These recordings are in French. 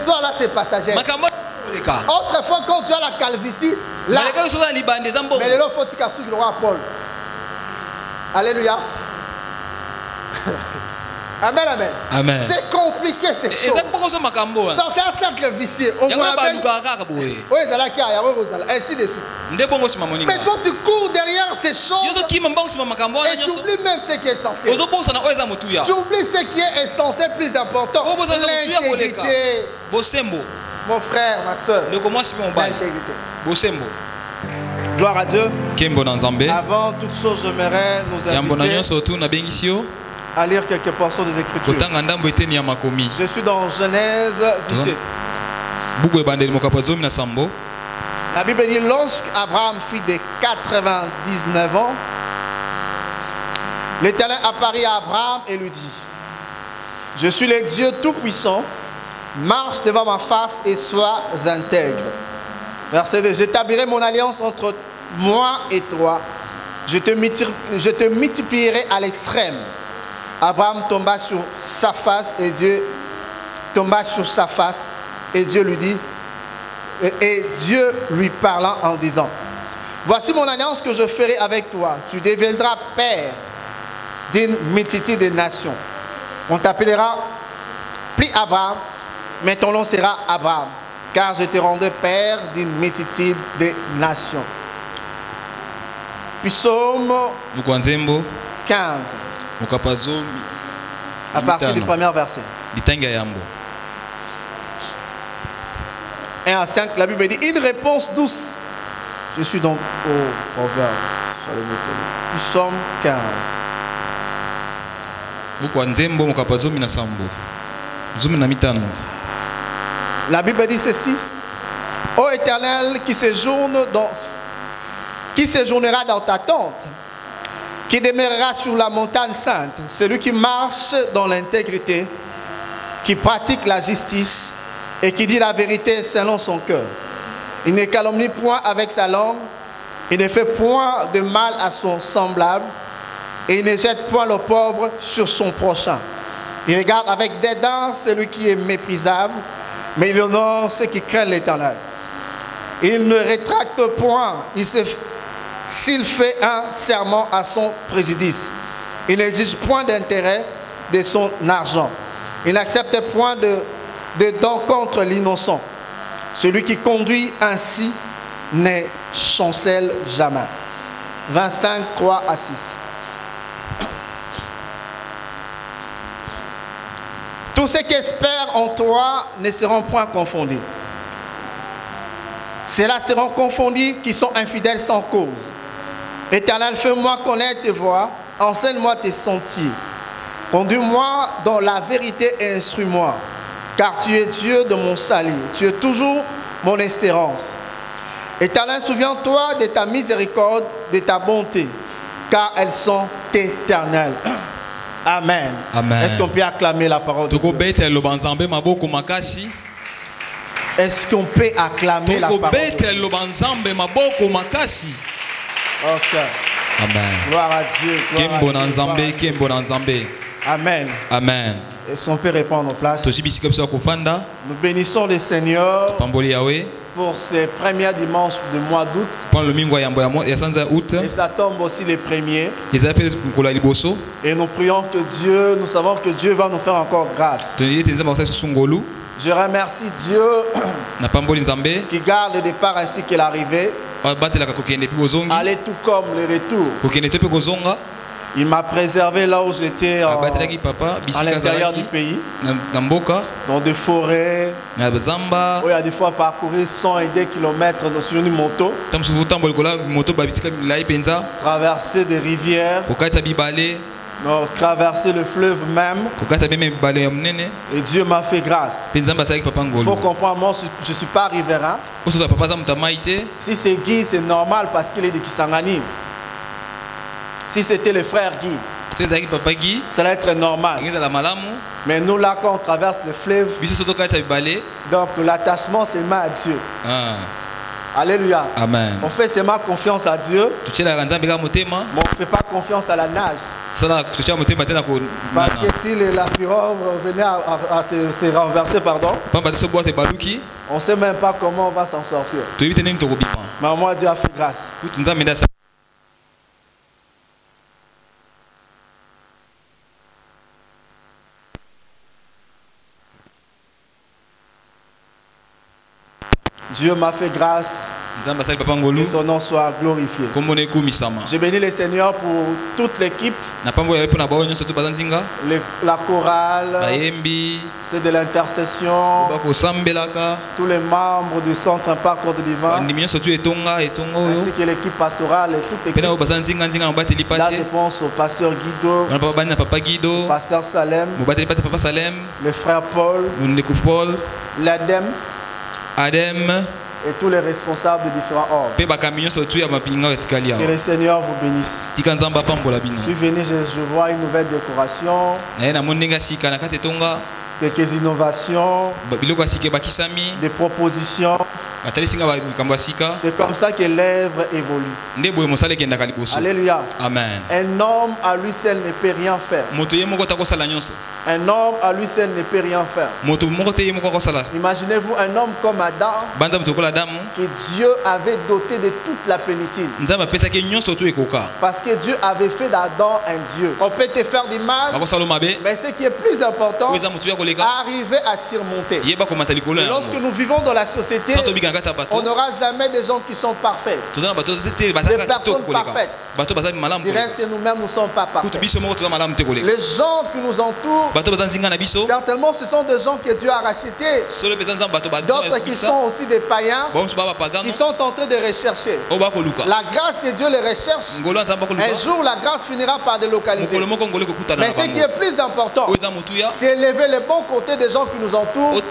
histoires là, c'est passager. Autrefois, quand tu as la calvitie, là, mais le lot faut que tu casses le roi Paul. Alléluia. Amen, amen. Amen. C'est compliqué ces choses. Dans un cercle vicieux, on voit ainsi de suite. Mais toi tu cours derrière ces choses et tu oublies même ce qui est essentiel. Tu oublies ce qui est essentiel, plus important. L'intégrité. Mon frère, ma soeur. L'intégrité. Gloire à Dieu. Avant toute chose, j'aimerais nous inviter à lire quelques portions des Écritures. Je suis dans Genèse 17. La Bible dit, lorsqu'Abraham fit de 99 ans, l'Éternel apparut à Abraham et lui dit, je suis le Dieu Tout-Puissant, marche devant ma face et sois intègre. Verset 2, j'établirai mon alliance entre moi et toi. Je te multiplierai à l'extrême. Abraham tomba sur sa face et Dieu lui dit, et Dieu lui parlant en disant, voici mon alliance que je ferai avec toi. Tu deviendras père d'une multitude de nations. On t'appellera plus Abraham, mais ton nom sera Abraham, car je te rendrai père d'une multitude de nations. Psaume 15. À partir du premier verset. 1 à 5, la Bible dit une réponse douce. Je suis donc au proverbe. Psaume 15. La Bible dit ceci. Ô Éternel, qui séjournera dans ta tente, qui demeurera sur la montagne sainte, celui qui marche dans l'intégrité, qui pratique la justice et qui dit la vérité selon son cœur. Il ne calomnie point avec sa langue, il ne fait point de mal à son semblable, et il ne jette point le pauvre sur son prochain. Il regarde avec dédain celui qui est méprisable, mais il honore ceux qui craignent l'Éternel. Il ne rétracte point, s'il fait un serment à son préjudice. Il n'exige point d'intérêt de son argent. Il n'accepte point de dons contre l'innocent. Celui qui conduit ainsi ne chancelle jamais. 25, 3 à 6. Tous ceux qui espèrent en toi ne seront point confondus. Ceux-là seront confondus qui sont infidèles sans cause. Éternel, fais-moi connaître tes voies, enseigne-moi tes sentiers. Conduis-moi dans la vérité et instruis-moi, car tu es Dieu de mon salut. Tu es toujours mon espérance. Éternel, souviens-toi de ta miséricorde, de ta bonté, car elles sont éternelles. Amen. Amen. Est-ce qu'on peut acclamer la parole de Dieu? Est-ce qu'on peut acclamer la parole de Dieu? Ok. Amen. Gloire à Dieu. Amen. Amen. Est-ce qu'on peut répondre en place? Nous bénissons le Seigneur pour ces premiers dimanches du mois d'août. Et ça tombe aussi les premiers. Et nous prions que Dieu, nous savons que Dieu va nous faire encore grâce. Je remercie Dieu qui garde le départ ainsi que l'arrivée. Aller tout comme le retour. Il m'a préservé là où j'étais à l'intérieur du pays, dans des forêts, où il y a des fois parcourir 100 et des kilomètres sur une moto, traverser des rivières, traverser le fleuve même. Et Dieu m'a fait grâce. Il faut comprendre, moi je ne suis pas riverain. Si c'est Guy, c'est normal parce qu'il est de Kisangani. Si c'était le frère Guy, ça va être normal. Mais nous là, quand on traverse le fleuve, donc l'attachement c'est à Dieu. Alléluia. Amen. On fait seulement confiance à Dieu, mais on ne fait pas confiance à la nage. Parce que si la pirogue venait à se renverser, pardon, on ne sait même pas comment on va s'en sortir. Mais moi, Dieu a fait grâce. Dieu m'a fait grâce. Que son nom soit glorifié. Je bénis le Seigneur pour toute l'équipe, la chorale, ceux de l'intercession, tous les membres du Centre Impact Côte d'Ivoire, ainsi que l'équipe pastorale et toute l'équipe. Là, je pense au pasteur Guido, au pasteur Salem, le frère Paul, l'ADEM, et tous les responsables de différents ordres. Que le Seigneur vous bénisse. Je suis venu, je vois une nouvelle décoration, quelques innovations, des propositions. C'est comme ça que l'œuvre évolue. Alléluia. Amen. Un homme à lui seul ne peut rien faire. Un homme à lui seul ne peut rien faire. Imaginez-vous un homme comme Adam que Dieu avait doté de toute la plénitude. Parce que Dieu avait fait d'Adam un Dieu. On peut te faire du mal, mais ce qui est plus important, arriver à surmonter. Et lorsque nous vivons dans la société, on n'aura jamais des gens qui sont parfaits, des personnes parfaites. Du reste, nous-mêmes, nous ne sommes pas parfaits. Les gens qui nous entourent, certainement, ce sont des gens que Dieu a rachetés. D'autres qui sont aussi des païens, qui sont en train de rechercher. La grâce de Dieu les recherche. Un jour, la grâce finira par délocaliser. Mais ce qui est plus important, c'est élever les bons côtés des gens qui nous entourent,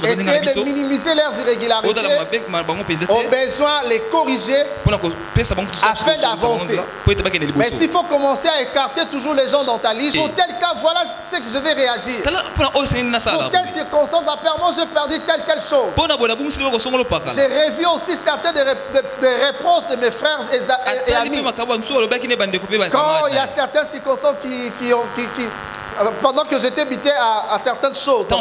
essayer de minimiser leurs irrégularités, au besoin les corriger afin d'avancer. Mais s'il faut commencer à écarter toujours les gens dans ta liste, pour tel cas, voilà ce que je vais réagir. Pour telle circonstance, apparemment j'ai perdu telle chose. J'ai revu aussi certaines des réponses de mes frères et amis. Quand il y a certaines circonstances pendant que j'étais habité à certaines choses, je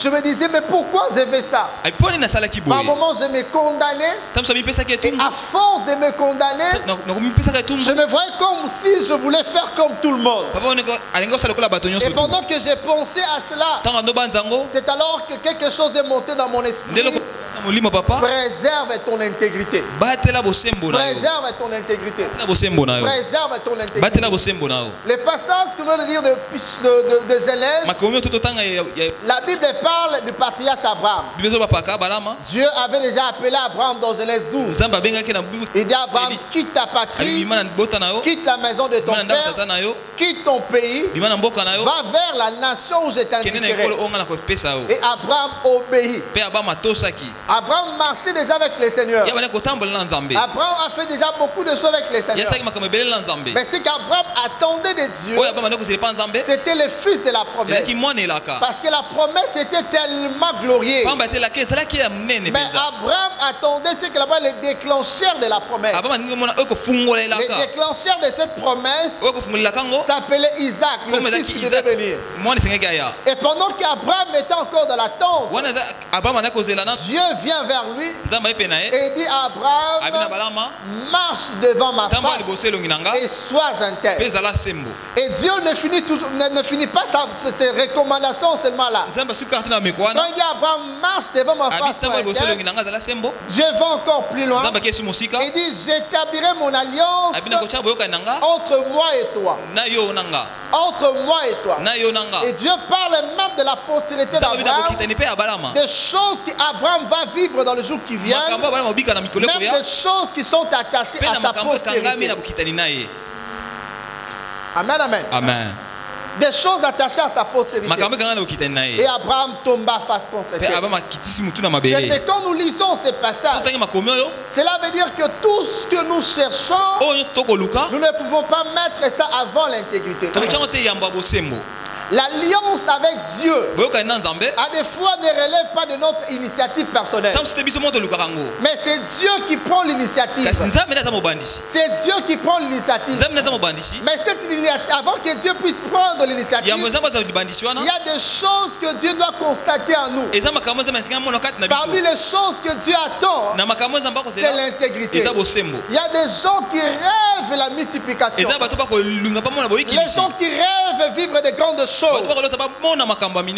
me disais, mais pourquoi j'ai fait ça? Par un moment, je me condamnais. Et à force de me condamner, je me voyais comme si je voulais faire comme tout le monde. Et pendant que j'ai pensé à cela, c'est alors que quelque chose est monté dans mon esprit. Préserve ton intégrité. Préserve ton intégrité. Préserve ton intégrité. Les passages que nous allons lire de Genèse, la Bible parle du patriarche Abraham. Dieu avait déjà appelé Abraham dans Genèse 12. Il dit à Abraham, quitte ta patrie, quitte la maison de ton père, quitte ton pays, va vers la nation où je t'indiquerai. Et Abraham obéit. Abraham marchait déjà avec le Seigneur. Abraham a fait déjà beaucoup de choses avec le Seigneur. Mais ce qu'Abraham attendait de Dieu, c'était le fils de la promesse. Parce que la promesse était tellement glorieuse. Mais Abraham attendait ce que là-bas le déclencheur de la promesse. Le déclencheur de cette promesse s'appelait Isaac, le fils qui devait venir. Et pendant qu'Abraham était encore dans l'attente, Dieu vient vers lui et dit à Abraham, marche devant ma face et sois intègre. Et Dieu ne finit pas ses recommandations seulement là. Quand il dit à Abraham, marche devant ma face, sois intègre, Dieu va encore plus loin. Il dit, j'établirai mon alliance entre moi et toi. Entre moi et toi. Et Dieu parle même de la postérité d'Abraham, des choses qu'Abraham va vivre dans le jour qui vient, même des choses qui sont attachées à sa postérité. Amen, amen. Amen. Des choses attachées à sa postérité. Et Abraham tomba face contre terre. Et quand nous lisons ces passages, cela veut dire que tout ce que nous cherchons, nous ne pouvons pas mettre ça avant l'intégrité. L'alliance avec Dieu, à des fois, ne relève pas de notre initiative personnelle. Mais c'est Dieu qui prend l'initiative. C'est Dieu qui prend l'initiative. Mais cette initiative, avant que Dieu puisse prendre l'initiative, il y a des choses que Dieu doit constater en nous. Parmi les choses que Dieu attend, c'est l'intégrité. Il y a des gens qui rêvent la multiplication. Les gens qui rêvent vivre de grandes choses.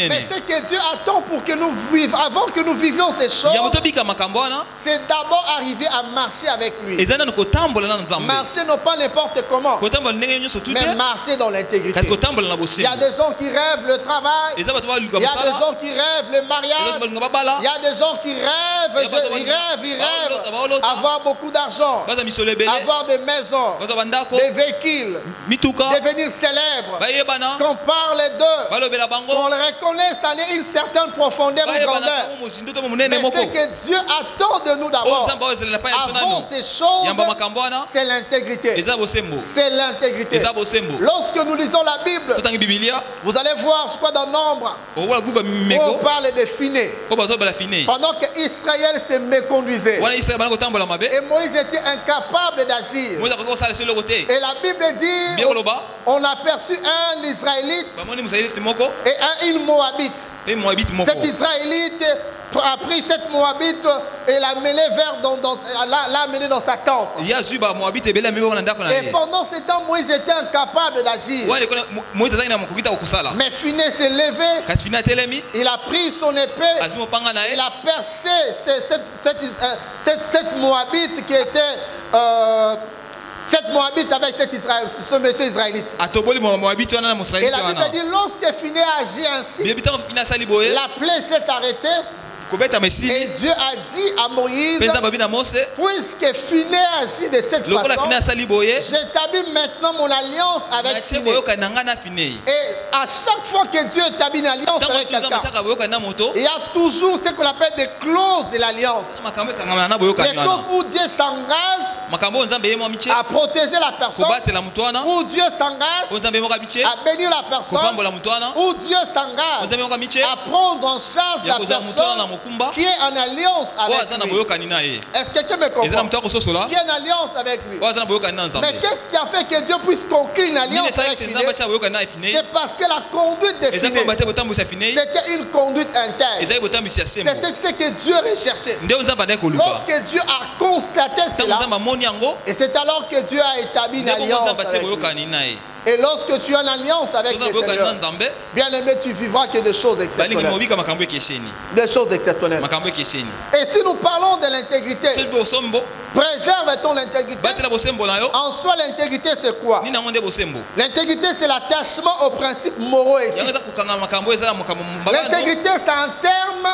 Mais ce que Dieu attend pour que nous vivions, avant que nous vivions ces choses, c'est d'abord arriver à marcher avec lui. Marcher non pas n'importe comment, mais marcher dans l'intégrité. Il y a des gens qui rêvent le travail, il y a des gens qui rêvent le mariage, il y a des gens qui rêvent avoir beaucoup d'argent, avoir des maisons, des véhicules, devenir célèbre, qu'on parle d'eux, qu'on les reconnaisse en une certaine profondeur ou grandeur. Mais ce que Dieu attend de nous d'abord, avant ces choses, c'est l'intégrité. C'est l'intégrité. Lorsque nous lisons la Bible, vous allez voir, je crois, dans Nombre, où on parle de Phiné. Pendant qu'Israël se méconduisait, et Moïse était incapable d'agir. Et la Bible dit, on a aperçu un Israélite et une Moabite. Cet Israélite a pris cette Moabite et l'a amené dans sa tente. Et pendant ce temps, Moïse était incapable d'agir. Mais Phiné s'est levé, il a pris son épée, il a percé cette Moabite qui était... cette Moabite avec ce monsieur israélite. Et la Bible dit, lorsque Phiné a agi ainsi, la plaie s'est arrêtée. Et Dieu a dit à Moïse, puisque Phiné agit de cette façon, j'établis maintenant mon alliance avec Phiné. Et à chaque fois que Dieu établit une alliance avec quelqu'un, il y a toujours ce qu'on appelle des clauses de l'alliance. Les clauses où Dieu s'engage à protéger la personne, où Dieu s'engage à bénir la personne, où Dieu s'engage à prendre en charge la personne qui est en alliance avec lui. Est-ce que quelqu'un me comprend? Qui est en alliance avec lui. Mais qu'est-ce qui a fait que Dieu puisse conclure une alliance avec Phiné? C'est parce que la conduite de Phiné, c'était une conduite interne. C'est ce que Dieu recherchait. Lorsque Dieu a constaté cela, et c'est alors que Dieu a établi une alliance avec lui. Et lorsque tu es en alliance avec le Seigneur, bien aimé, tu vivras que des choses exceptionnelles. Des choses exceptionnelles. Et si nous parlons de l'intégrité, préserve ton intégrité. En soi, l'intégrité, c'est quoi? L'intégrité, c'est l'attachement aux principes moraux et éthiques. L'intégrité, c'est un terme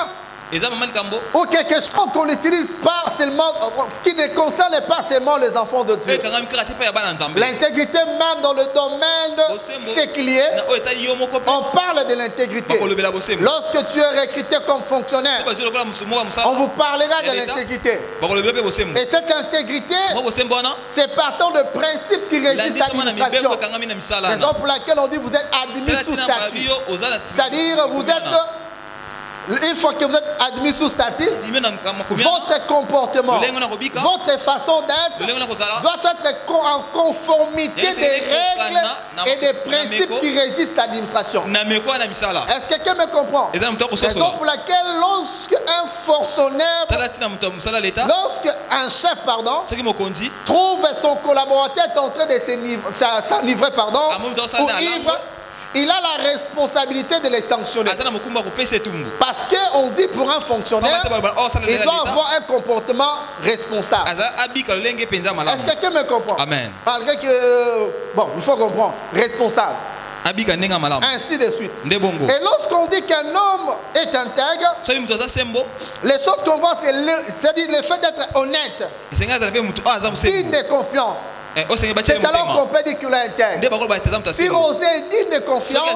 ou quelque chose qu'on n'utilise pas seulement, qui ne concerne pas seulement les enfants de Dieu. L'intégrité, même dans le domaine séculier, on parle de l'intégrité. Lorsque tu es recruté comme fonctionnaire, on vous parlera de l'intégrité. Et cette intégrité, c'est partant de principes qui régissent l'administration. Raison pour laquelle on dit vous êtes admis sous statut. C'est-à-dire vous êtes... Une fois que vous êtes admis sous statut, votre comportement, votre façon d'être doit être en conformité des règles et des principes qui régissent l'administration. Est-ce que quelqu'un me comprend? Raison pour laquelle lorsqu'un fonctionnaire, lorsqu'un chef, trouve son collaborateur en train de s'enivrer, ou ivre, il a la responsabilité de les sanctionner. Parce qu'on dit pour un fonctionnaire, il doit avoir un comportement responsable. Est-ce que quelqu'un me comprend? Amen. Malgré que, bon, il faut comprendre, responsable. Ainsi de suite. Et lorsqu'on dit qu'un homme est intègre, les choses qu'on voit, c'est le fait d'être honnête, digne de confiance. c'est alors qu'on peut dire qu'il est intègre. Si Rosé est digne de confiance, là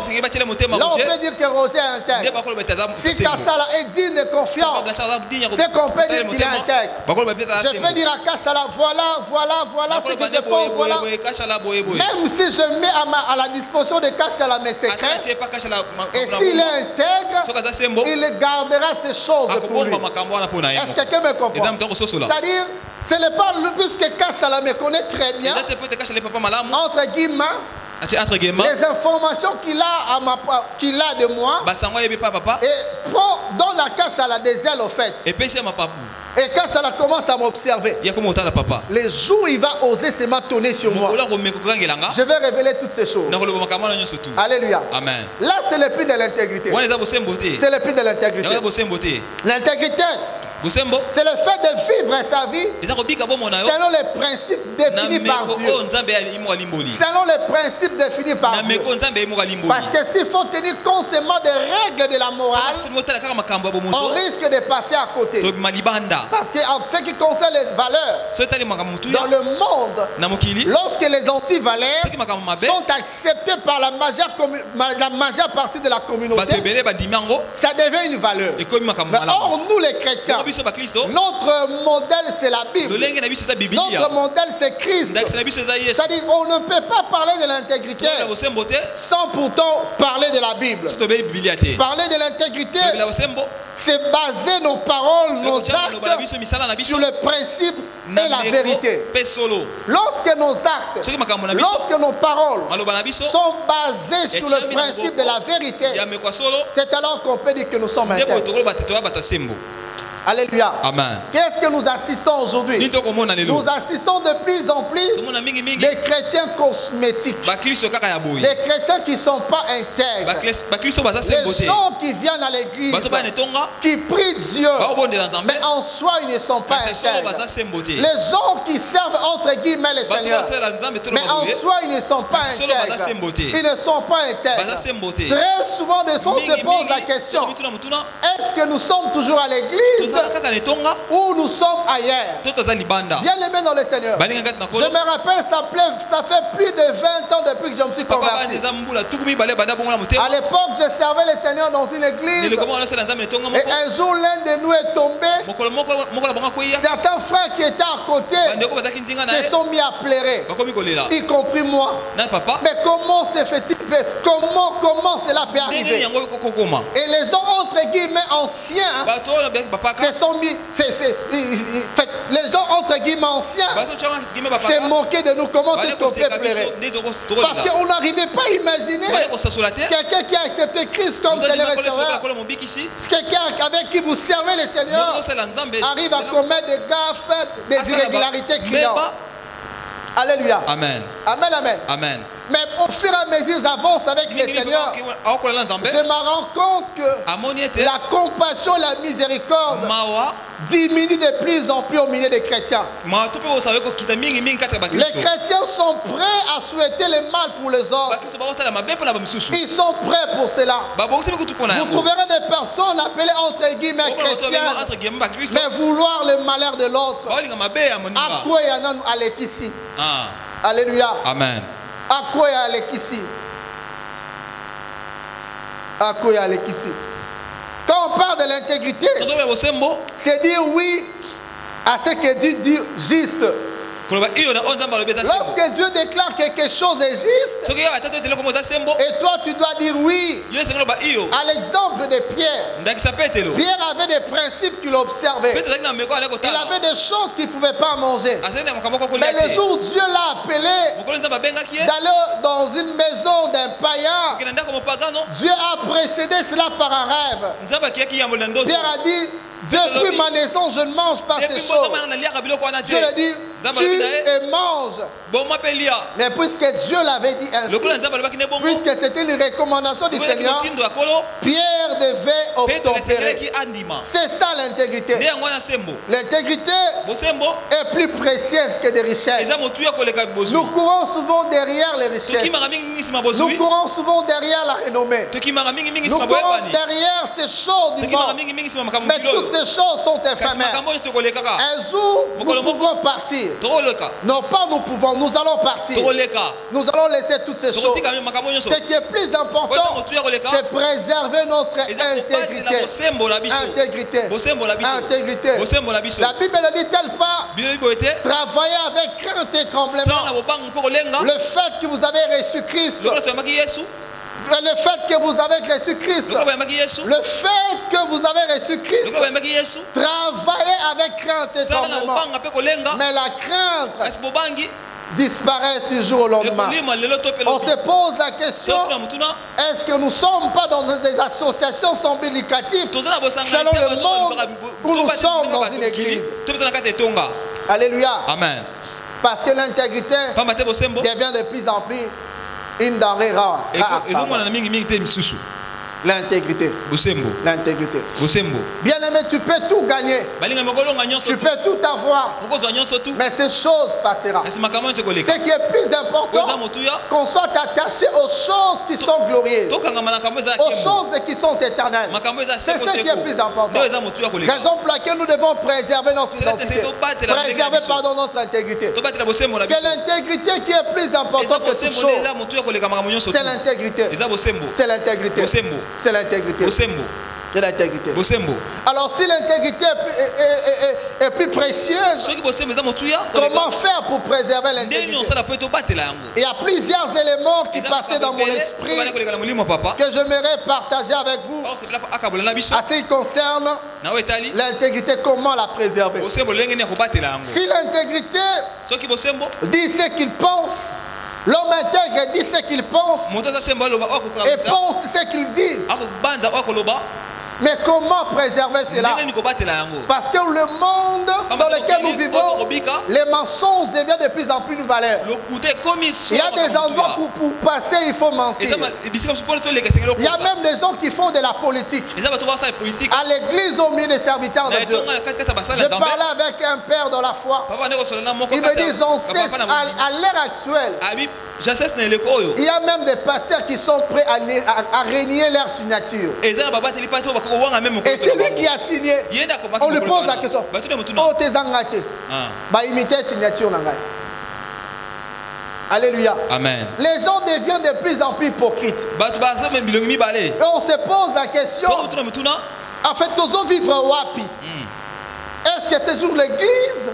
on peut dire que Rosé est intègre. Si Kassala est digne de confiance, c'est qu'on peut dire qu'il est intègre. Je peux dire à Kassala, voilà ce que je pense, voilà. Même si je mets à la disposition de Kassala mes secrets, et s'il est intègre, il gardera ces choses pour lui. Est-ce que quelqu'un me comprend? C'est-à-dire, ce n'est pas puisque Kassala me connaît très bien, entre guillemets, les informations qu'il a de moi, et donne à Kassala des ailes au fait. Et Kassala commence à m'observer. Les jours où il va oser se m'attonner sur moi, je vais révéler toutes ces choses. Alléluia. Amen. Là, c'est le prix de l'intégrité. C'est le prix de l'intégrité. L'intégrité, c'est le fait de vivre sa vie selon les principes définis par Dieu. Selon les principes définis par Dieu. Parce que s'il faut tenir compte seulement des règles de la morale, on risque de passer à côté. Parce qu'en ce qui concerne les valeurs, dans le monde, lorsque les anti-valeurs sont acceptées par la majeure partie de la communauté, ça devient une valeur. Mais or, nous les chrétiens, notre modèle c'est la Bible. Notre modèle c'est Christ. C'est-à-dire on ne peut pas parler de l'intégrité sans pourtant parler de la Bible. Parler de l'intégrité, c'est baser nos paroles, nos actes sur le principe et la vérité. Lorsque nos actes, lorsque nos paroles sont basées sur le principe de la vérité, c'est alors qu'on peut dire que nous sommes intègres. Alléluia. Amen. Qu'est-ce que nous assistons aujourd'hui? Nous assistons de plus en plus des chrétiens cosmétiques. Des chrétiens qui ne sont pas intègres. Les gens qui viennent à l'église, qui prient Dieu, mais en soi ils ne sont pas intègres. Les gens qui servent entre guillemets les seigneurs, mais en soi ils ne sont pas intègres. Ils ne sont pas intègres. Très souvent des fois on se pose la question, est-ce que nous sommes toujours à l'église où nous sommes ailleurs? Bien aimé dans le Seigneur, je me rappelle, ça fait plus de 20 ans depuis que je me suis converti. À l'époque, je servais le Seigneur dans une église. Et un jour, l'un de nous est tombé. Certains frères qui étaient à côté se sont mis à pleurer, y compris moi. Mais comment se fait-il? Comment cela peut arriver? Et les gens entre guillemets anciens se sont mis, les gens entre guillemets anciens s'est moqué de nous. Comment est-ce qu'on peut pleurer? Parce qu'on n'arrivait pas à imaginer quelqu'un qui a accepté Christ comme Seigneur et Sauveur, quelqu'un avec qui vous servez le Seigneur, arrive à commettre des gaffes, des irrégularités criantes. Alléluia. Amen. Amen, amen. Amen. Mais au fur et à mesure j'avance avec le Seigneur, je me rends compte que la compassion et la miséricorde diminue de plus en plus au milieu des chrétiens. Les chrétiens sont prêts à souhaiter le mal pour les autres. Ils sont prêts pour cela. Vous trouverez des personnes appelées entre guillemets chrétiennes, mais vouloir le malheur de l'autre. À quoi il y en a ici? Alléluia. Amen. À quoi il y a ici? À quoi il y a ici? Quand on parle de l'intégrité, c'est dire oui à ce que Dieu dit juste. Lorsque Dieu déclare quelque chose est juste, et toi tu dois dire oui. À l'exemple de Pierre, Pierre avait des principes qu'il observait. Il avait des choses qu'il ne pouvait pas manger. Mais le jour où Dieu l'a appelé d'aller dans une maison d'un païen, Dieu a précédé cela par un rêve. Pierre a dit, depuis ma naissance, je ne mange pas ces choses. Dieu lui dit, tue et mange. Mais puisque Dieu l'avait dit ainsi, puisque c'était une recommandation du Seigneur, Pierre devait obtempérer. C'est ça l'intégrité. L'intégrité est plus précieuse que des richesses. Nous courons souvent derrière les richesses. Nous courons souvent derrière renommée. Nous courons derrière ces choses du monde. Mais toutes ces choses sont éphémères. Un jour, nous pouvons partir. Non, pas nous pouvons, nous allons partir. Nous allons laisser toutes ces choses. Ce qui est plus important, c'est préserver notre intégrité. Intégrité. La Bible ne dit-elle pas travailler avec crainte et tremblement. Le fait que vous avez reçu Christ, le fait que vous avez reçu Christ, le fait que vous avez reçu Christ, travaillez avec crainte et tremblement. Mais la crainte disparaît du jour au lendemain. On se pose la question, est-ce que nous ne sommes pas dans des associations syndicatives selon le monde où nous sommes dans une église? Alléluia. Amen. Parce que l'intégrité devient de plus en plus une denrée rare. L'intégrité. L'intégrité. Bien aimé, tu peux tout gagner. Tu peux tout avoir. Mais ces choses passeront. Ce qui est plus important, qu'on soit attaché aux choses qui sont glorieuses, aux choses qui sont éternelles. C'est ce qui est plus important. Raison pour laquelle nous devons préserver notre identité. Préserver, pardon, notre intégrité. C'est l'intégrité qui est plus importante que toute chose. C'est l'intégrité. C'est l'intégrité. C'est l'intégrité. C'est l'intégrité. Alors si l'intégrité est plus précieuse, comment faire pour préserver l'intégrité? Il y a plusieurs éléments qui passaient dans mon esprit que j'aimerais partager avec vous. À ce qui concerne l'intégrité, comment la préserver? Si l'intégrité dit ce qu'il pense, l'homme intègre dit ce qu'il pense et pense ce qu'il dit. Mais comment préserver cela? Parce que le monde dans lequel nous vivons, les mensonges deviennent de plus en plus de valeur. Il y a des endroits pour passer, il faut mentir. Il y a même des gens qui font de la politique. À l'église, au milieu des serviteurs de Dieu. Je parlais avec un père de la foi. Il me dit, j'en sais, à l'heure actuelle, il y a même des pasteurs qui sont prêts à régner leur signature. Et c'est lui qui a signé. On lui pose la question. Oh, t'es engagé. Bah, imiter signature. Alléluia. Amen. Les gens deviennent de plus en plus hypocrites. Et on se pose la question. En fait, nous allons vivre wapi. Est-ce que c'est toujours l'église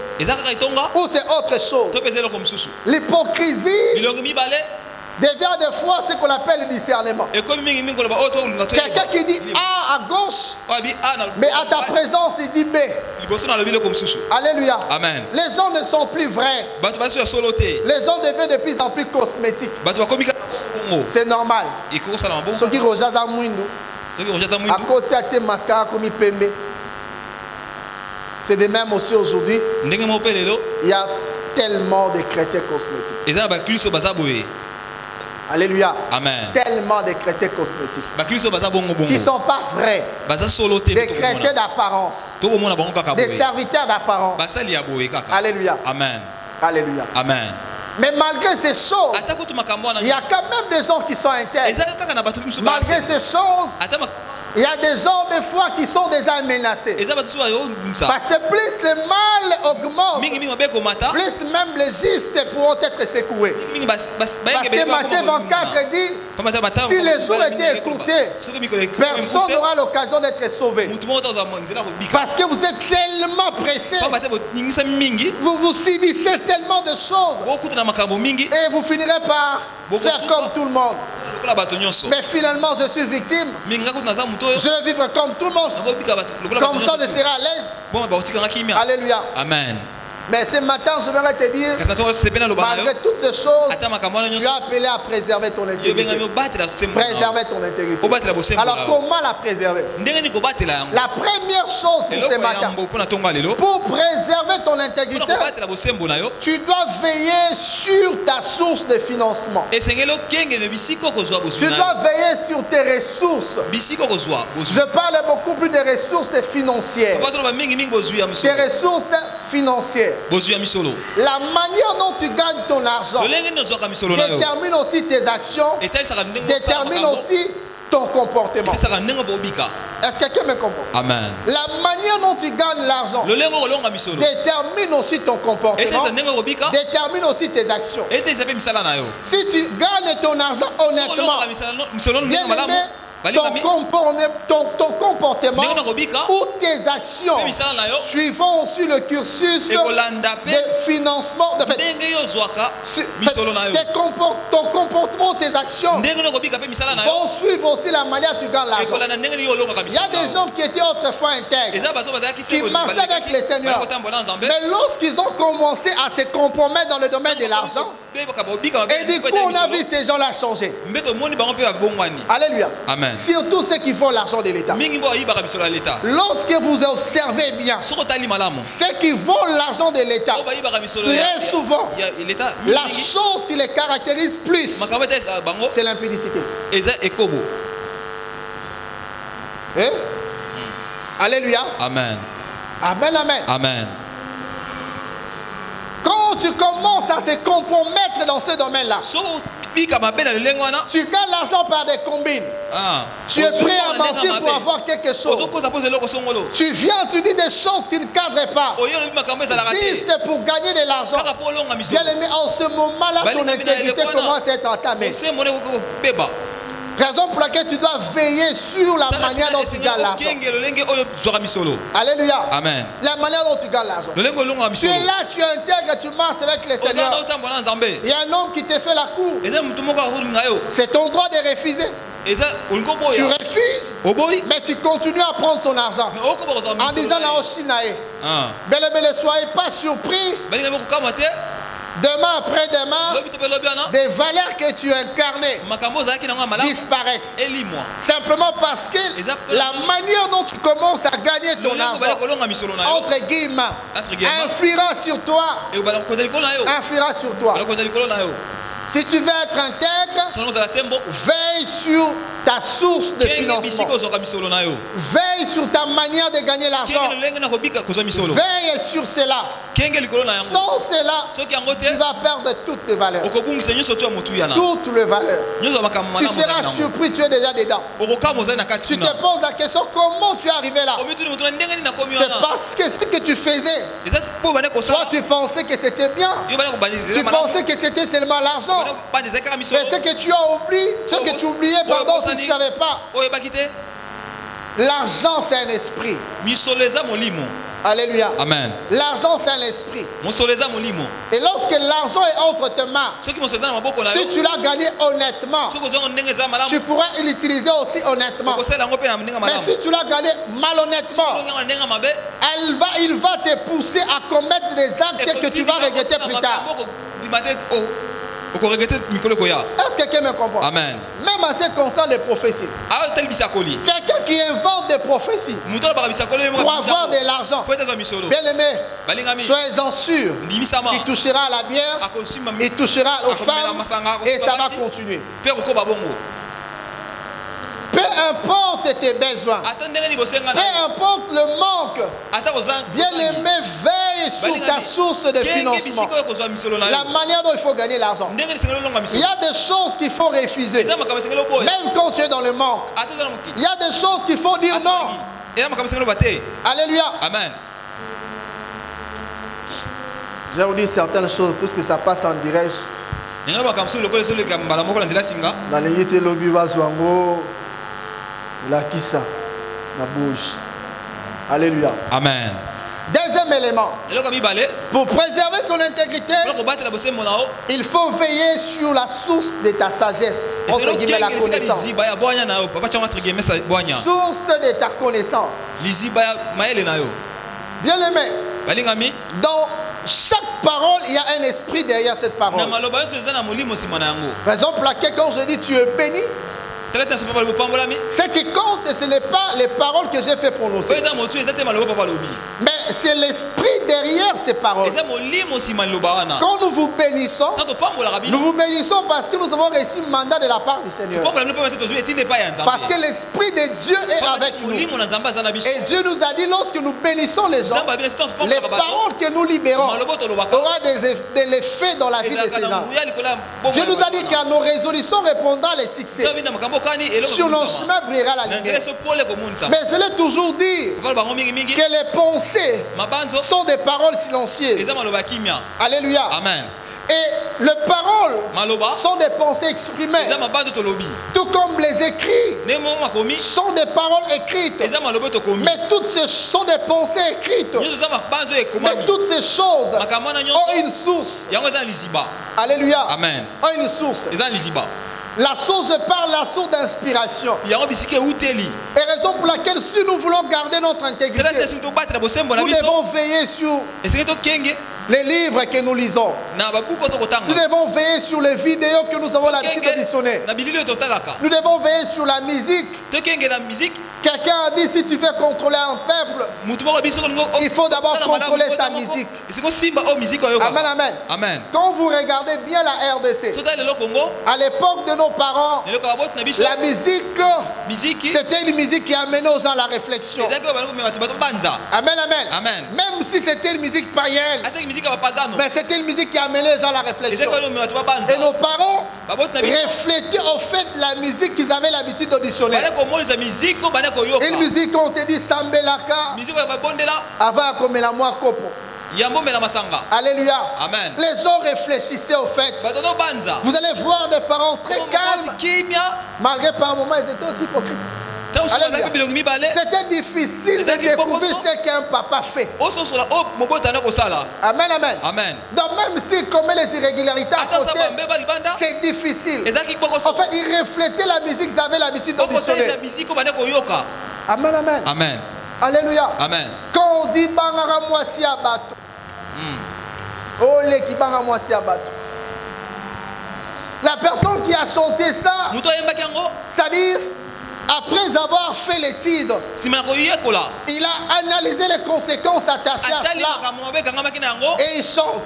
ou c'est autre chose? L'hypocrisie devient des fois ce qu'on appelle le discernement. Quelqu'un qui dit A à gauche, mais à ta présence il dit B. Alléluia. Amen. Les gens ne sont plus vrais. Les gens deviennent de plus en plus cosmétiques. C'est normal. Ceux qui regardent à Mouindou, à côté de mascara comme Pembe. C'est de même aussi aujourd'hui. Il y a tellement de chrétiens cosmétiques. Alléluia. Amen. Tellement de chrétiens cosmétiques qui ne sont pas vrais. Des chrétiens d'apparence. Des serviteurs d'apparence. Alléluia. Amen. Alléluia. Amen. Mais malgré ces choses, il y a quand même des gens qui sont intègres. Malgré ces choses, il y a des gens des fois qui sont déjà menacés. Parce que plus le mal augmente, plus même les justes pourront être secoués. Parce que Matthieu 24 dit, si les jours étaient écoutés, personne n'aura l'occasion d'être sauvé. Parce que vous êtes tellement pressés, vous subissez tellement de choses, et vous finirez par faire comme tout le monde. Mais finalement, je suis victime. Je vais vivre comme tout le monde. Comme ça, je serai à l'aise. Alléluia. Amen. Mais ce matin, je voudrais te dire, malgré toutes ces choses, tu as appelé à préserver ton intégrité. Préserver ton intégrité. Alors, comment la préserver? La première chose pour ce matin, pour préserver ton intégrité, tu dois veiller sur ta source de financement. Tu dois veiller sur tes ressources. Je parle beaucoup plus des ressources financières. Tes ressources financière. La manière dont tu gagnes ton argent détermine aussi tes actions, détermine aussi ton comportement. Est-ce que quelqu'un me comprend? Amen. La manière dont tu gagnes l'argent détermine aussi ton comportement, détermine aussi tes actions. Si tu gagnes ton argent honnêtement, bien aimé, ton comportement ou tes actions suivant aussi le cursus de financement de ton comportement, tes actions vont suivre aussi la manière dont tu gagnes l'argent. Il y a des gens qui étaient autrefois intègres, qui marchaient avec les seigneurs, mais lorsqu'ils ont commencé à se compromettre dans le domaine de l'argent, et du coup on a vu ces gens-là changer. Alléluia. Amen. Surtout ceux qui font l'argent de l'État. Lorsque vous observez bien ceux qui volent l'argent de l'État, très souvent, la chose qui les caractérise plus, c'est l'impudicité. Alléluia. Amen. Amen, amen. Amen. Quand tu commences à se compromettre dans ce domaine-là, tu gagnes l'argent par des combines. Tu es prêt à mentir pour avoir quelque chose. Tu viens, tu dis des choses qui ne cadrent pas, juste pour gagner de l'argent. Bien aimé, en ce moment-là, ton intégrité commence à être entamée. Raison pour laquelle tu dois veiller sur la manière dont tu gagnes l'argent. Alléluia. Amen. La manière dont tu gagnes l'argent. Tu es là, tu intègres, tu marches avec le Seigneur. Il y a un homme qui te fait la cour. C'est ton droit de refuser. Tu refuses, mais tu continues à prendre son argent en disant la Oshinae. Mais ne soyez pas surpris. Demain après demain, des valeurs que tu incarnais disparaissent. Simplement parce que la manière dont tu commences à gagner ton argent, entre guillemets, influera sur toi. Influera sur toi. Si tu veux être intègre, veille sur ta source de financement. Veille sur ta manière de gagner l'argent. Veille sur cela. Sans cela, tu vas perdre toutes tes valeurs. Toutes les valeurs. Tu seras surpris, tu es déjà dedans. Tu te poses la question, comment tu es arrivé là? C'est parce que ce que tu faisais, toi tu pensais que c'était bien. Tu pensais que c'était seulement l'argent. Mais ce que tu as oublié, ce que tu oubliais, pardon, si tu ne savais pas. L'argent, c'est un esprit. Alléluia. Amen. L'argent, c'est un esprit. Et lorsque l'argent est entre tes mains, si tu l'as gagné honnêtement, tu pourras l'utiliser aussi honnêtement. Mais si tu l'as gagné malhonnêtement, il va te pousser à commettre des actes que tu vas regretter plus tard. Est-ce que quelqu'un me comprend? Amen. Même à ce qui concerne les prophéties. Quelqu'un qui invente des prophéties pour avoir de l'argent. Bien aimé, soyez-en sûrs. Il touchera à la bière, il touchera aux femmes et ça va continuer. Peu importe tes besoins, peu importe le manque, bien aimé, veille sur ta source de financement. La manière dont il faut gagner l'argent. Il y a des choses qu'il faut refuser, même quand tu es dans le manque. Il y a des choses qu'il faut dire non. Alléluia. Amen. Je vais vous dire certaines choses puisque ça passe en direct. La kissa, la bouche. Alléluia. Amen. Deuxième élément. Pour préserver son intégrité, il faut veiller sur la source de ta sagesse. Entre guillemets, la connaissance. Source de ta connaissance. Bien aimé. Dans chaque parole, il y a un esprit derrière cette parole. Raison pour laquelle quand je dis tu es béni, Ce qui compte, ce n'est pas les paroles que j'ai fait prononcer, mais c'est l'esprit derrière ces paroles. Quand nous vous bénissons parce que nous avons reçu un mandat de la part du Seigneur. Parce que l'esprit de Dieu est avec nous. Et Dieu nous a dit, lorsque nous bénissons les gens, les paroles que nous libérons aura de l'effet dans la vie de ces gens. Dieu nous a dit qu'à nos résolutions répondra les succès. Sur nos chemins brillera la lumière. Mais je l'ai toujours dit que les pensées sont des paroles silencieuses. Alléluia. Amen. Et les paroles sont des pensées exprimées. Tout comme les écrits sont des paroles écrites. Mais toutes ces sont des pensées écrites. Mais toutes ces choses ont une source. Alléluia. Amen. Ont une source. La source, je parle, la source d'inspiration. Et raison pour laquelle si nous voulons garder notre intégrité, nous devons veiller sur les livres que nous lisons. Nous devons veiller sur les vidéos que nous avons l'habitude d'auditionner. Nous devons veiller sur la musique. Quelqu'un a dit, si tu veux contrôler un peuple, il faut d'abord contrôler sa musique. Amen, amen. Amen. Quand vous regardez bien la RDC, à l'époque de nos parents, la musique, c'était une musique qui amenait aux gens la réflexion. Amen, amen. Amen. Même si c'était une musique païenne, mais c'était une musique qui amenait les gens à la réflexion. Et nos parents reflétaient au fait la musique qu'ils avaient l'habitude d'auditionner. Une musique qu'on te dit Sambelaka, avant comme la moi kopo. Alléluia. Amen. Les gens réfléchissaient au fait. Vous allez voir des parents très calmes, malgré par moments ils étaient aussi hypocrites. C'était difficile de découvrir ce qu'un papa fait. Amen, amen. Amen. Donc même s'il commet les irrégularités à côté, c'est difficile. En fait, il reflétait la musique qu'ils avaient l'habitude d'auditionner. Amen, amen. Amen. Alléluia. Amen. Quand on dit Bangara Mwasi Abato, Ole qui Bangara Mwasi Abato, la personne qui a chanté ça, c'est-à-dire, après avoir fait l'étude, il a analysé les conséquences attachées à cela et il chante.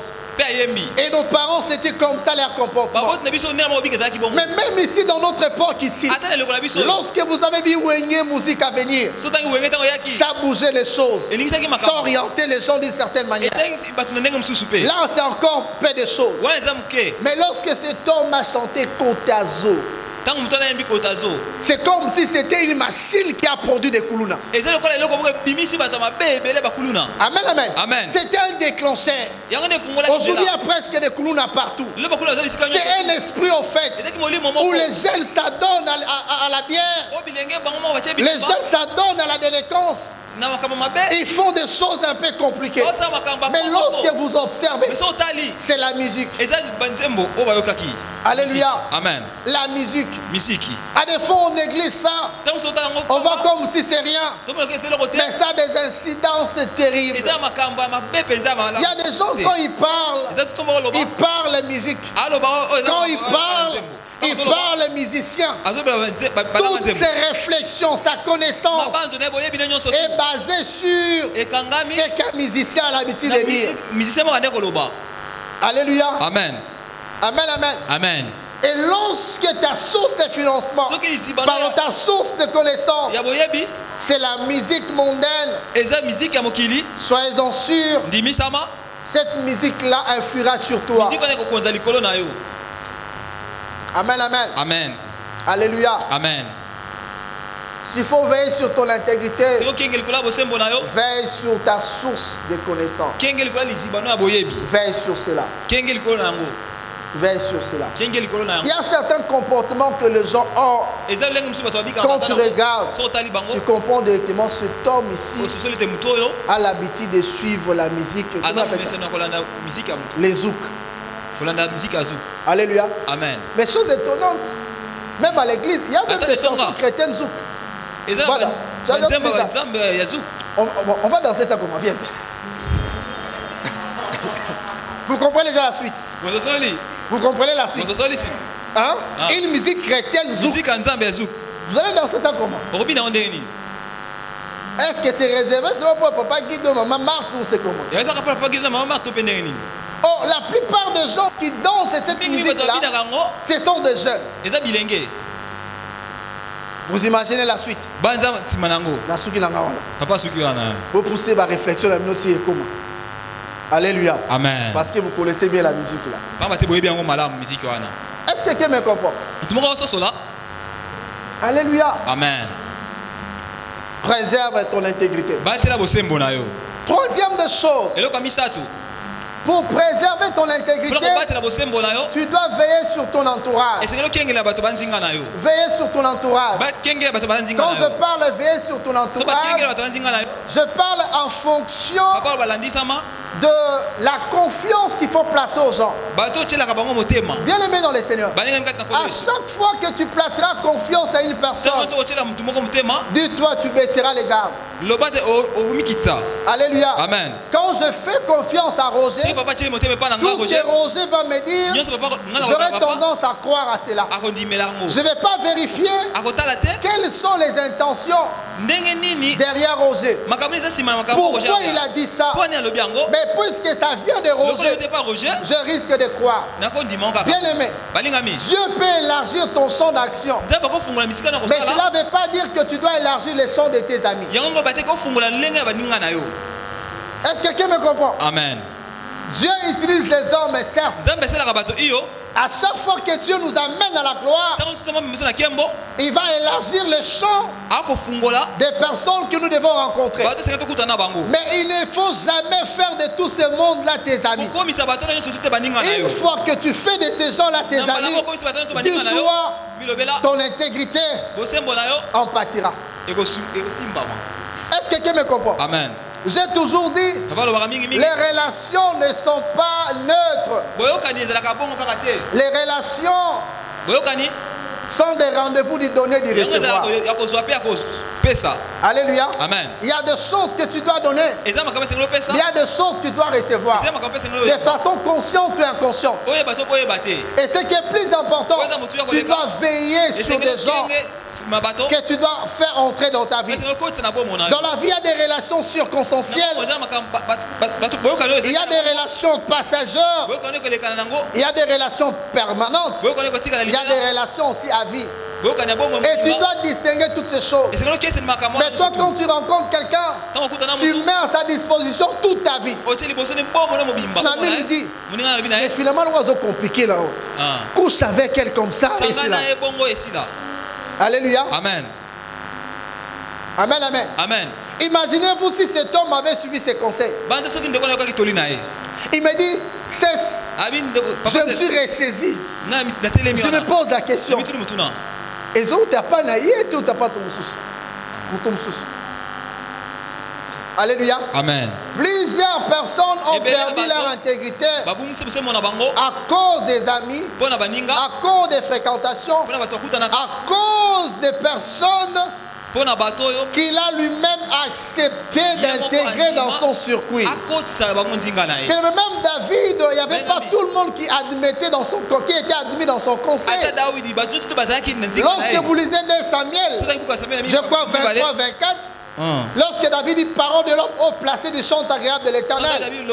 Et nos parents, c'était comme ça leur comportement. Mais même ici, dans notre époque ici, lorsque vous avez vu Wenge musique à venir, ça bougeait les choses, ça orientait les gens d'une certaine manière. Là, c'est encore peu de choses. Mais lorsque cet homme a chanté Kotazo, c'est comme si c'était une machine qui a produit des koulouna. Amen, amen. Amen. C'était un déclencheur. Aujourd'hui, il y a presque des koulouna partout. C'est un esprit au fait où les jeunes s'adonnent à la bière. Les jeunes s'adonnent à la délinquance. Ils font des choses un peu compliquées. Mais lorsque vous observez, c'est la musique. Alléluia. Amen. La musique. À des fois, on néglige ça. On voit comme si c'est rien. Mais ça a des incidences terribles. Il y a des gens, quand ils parlent musique. Quand ils parlent musiciens. Toutes ces réflexions, sa connaissance est basée sur ce qu'un musicien a l'habitude de dire. Alléluia. Amen. Amen, amen. Amen. Et lorsque ta source de financement, par ta source de connaissance, c'est la musique mondaine, soyez-en sûrs, cette musique-là influera sur toi. Amen, amen. Amen. Alléluia. Amen. S'il faut veiller sur ton intégrité, veille sur ta source de connaissance. Veille sur cela. Veille sur cela. Il y a certains comportements que les gens ont. Quand tu regardes, tu comprends directement cet homme ici a l'habitude de suivre la musique. Les zouk. Alléluia. Amen. Mais chose étonnante, même à l'église, il y a même des chansons chrétiennes zouk. Voilà. On va danser ça pour moi. Viens. Vous comprenez déjà la suite? Vous comprenez la suite? Hein? Une musique chrétienne zouk. Vous allez danser ça comment? Est-ce que c'est réservé seulement pour papa Guido, maman Marthe ou c'est comment? Oh, la plupart des gens qui dansent cette musique-là, ce sont des jeunes. Vous imaginez la suite? Vous poussez ma réflexion à minute comment? Alléluia. Amen. Parce que vous connaissez bien la musique là. Est-ce que quelqu'un me comprend? Alléluia. Amen. Préserve ton intégrité. Troisième des choses. Pour préserver ton intégrité, tu dois veiller sur ton entourage. Veiller sur ton entourage. Quand je parle veiller sur ton entourage, je parle en fonction de la confiance qu'il faut placer aux gens. Bien aimé dans le Seigneur. À chaque fois que tu placeras confiance à une personne, dis-toi, tu baisseras les gardes. Alléluia. Amen. Quand je fais confiance à Roger, tout ce que Roger va me dire, j'aurai tendance à croire à cela. Je ne vais pas vérifier quelles sont les intentions derrière Roger. Pourquoi il a dit ça? Mais puisque ça vient de Roger, je risque de croire. Bien aimé, Dieu peut élargir ton champ d'action. Mais cela ne veut pas dire que tu dois élargir les champs de tes amis. Est-ce que quelqu'un me comprend? Amen. Dieu utilise les hommes, certes. À chaque fois que Dieu nous amène à la gloire, il va élargir le champ des personnes que nous devons rencontrer. Mais il ne faut jamais faire de tout ce monde-là tes amis. Une fois que tu fais de ces gens-là tes amis, dis-toi, ton intégrité en pâtira. Est-ce que quelqu'un me comprend? Amen. J'ai toujours dit, les relations ne sont pas neutres. Les relations sont des rendez-vous du donner et du recevoir. Alléluia. Amen. Il y a des choses que tu dois donner. Il y a des choses que tu dois recevoir. De façon consciente ou inconsciente. Et ce qui est plus important, tu dois veiller sur des gens que tu dois faire entrer dans ta vie. Dans la vie, il y a des relations circonstancielles. Il y a des relations passagères. Il y a des relations permanentes. Il y a des relations aussi à vie. Et tu dois distinguer toutes ces choses. Mais toi, quand tu rencontres quelqu'un, tu mets à sa disposition toute ta vie. Ton ami lui dit, mais finalement, l'oiseau compliqué là-haut. Couche avec elle comme ça et c'est là. Alléluia. Amen. Amen, amen. Amen. Imaginez-vous si cet homme avait suivi ses conseils. Il me dit, cesse. Je me suis ressaisi. Je me pose la question. Et tu n'as pas naïe, tu n'as pas ton sous. Alléluia. Amen. Plusieurs personnes ont perdu leur intégrité à cause des amis, à cause des fréquentations, à cause des personnes qu'il a lui-même accepté d'intégrer dans son circuit. Mais même David, il n'y avait pas tout le monde qui était admis dans son conseil. Lorsque vous lisez 2 Samuel, je crois 23, 24, lorsque David dit parole de l'homme haut placé du chant agréable de l'Éternel, il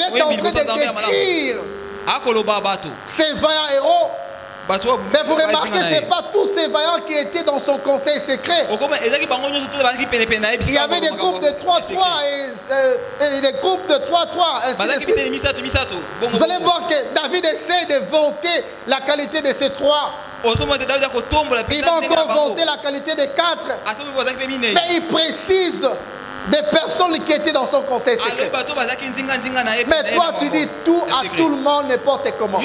est en train de décrire ces vaillants héros. Mais vous remarquez, ce n'est pas tous ces vaillants qui étaient dans son conseil secret. Il y avait des groupes de 3-3 et des groupes de 3-3. Vous allez voir que David essaie de vanter la qualité de ces 3. Il va encore vanter la qualité des 4. Mais il précise des personnes qui étaient dans son conseil secret. Mais toi tu dis tout à tout le monde n'importe comment.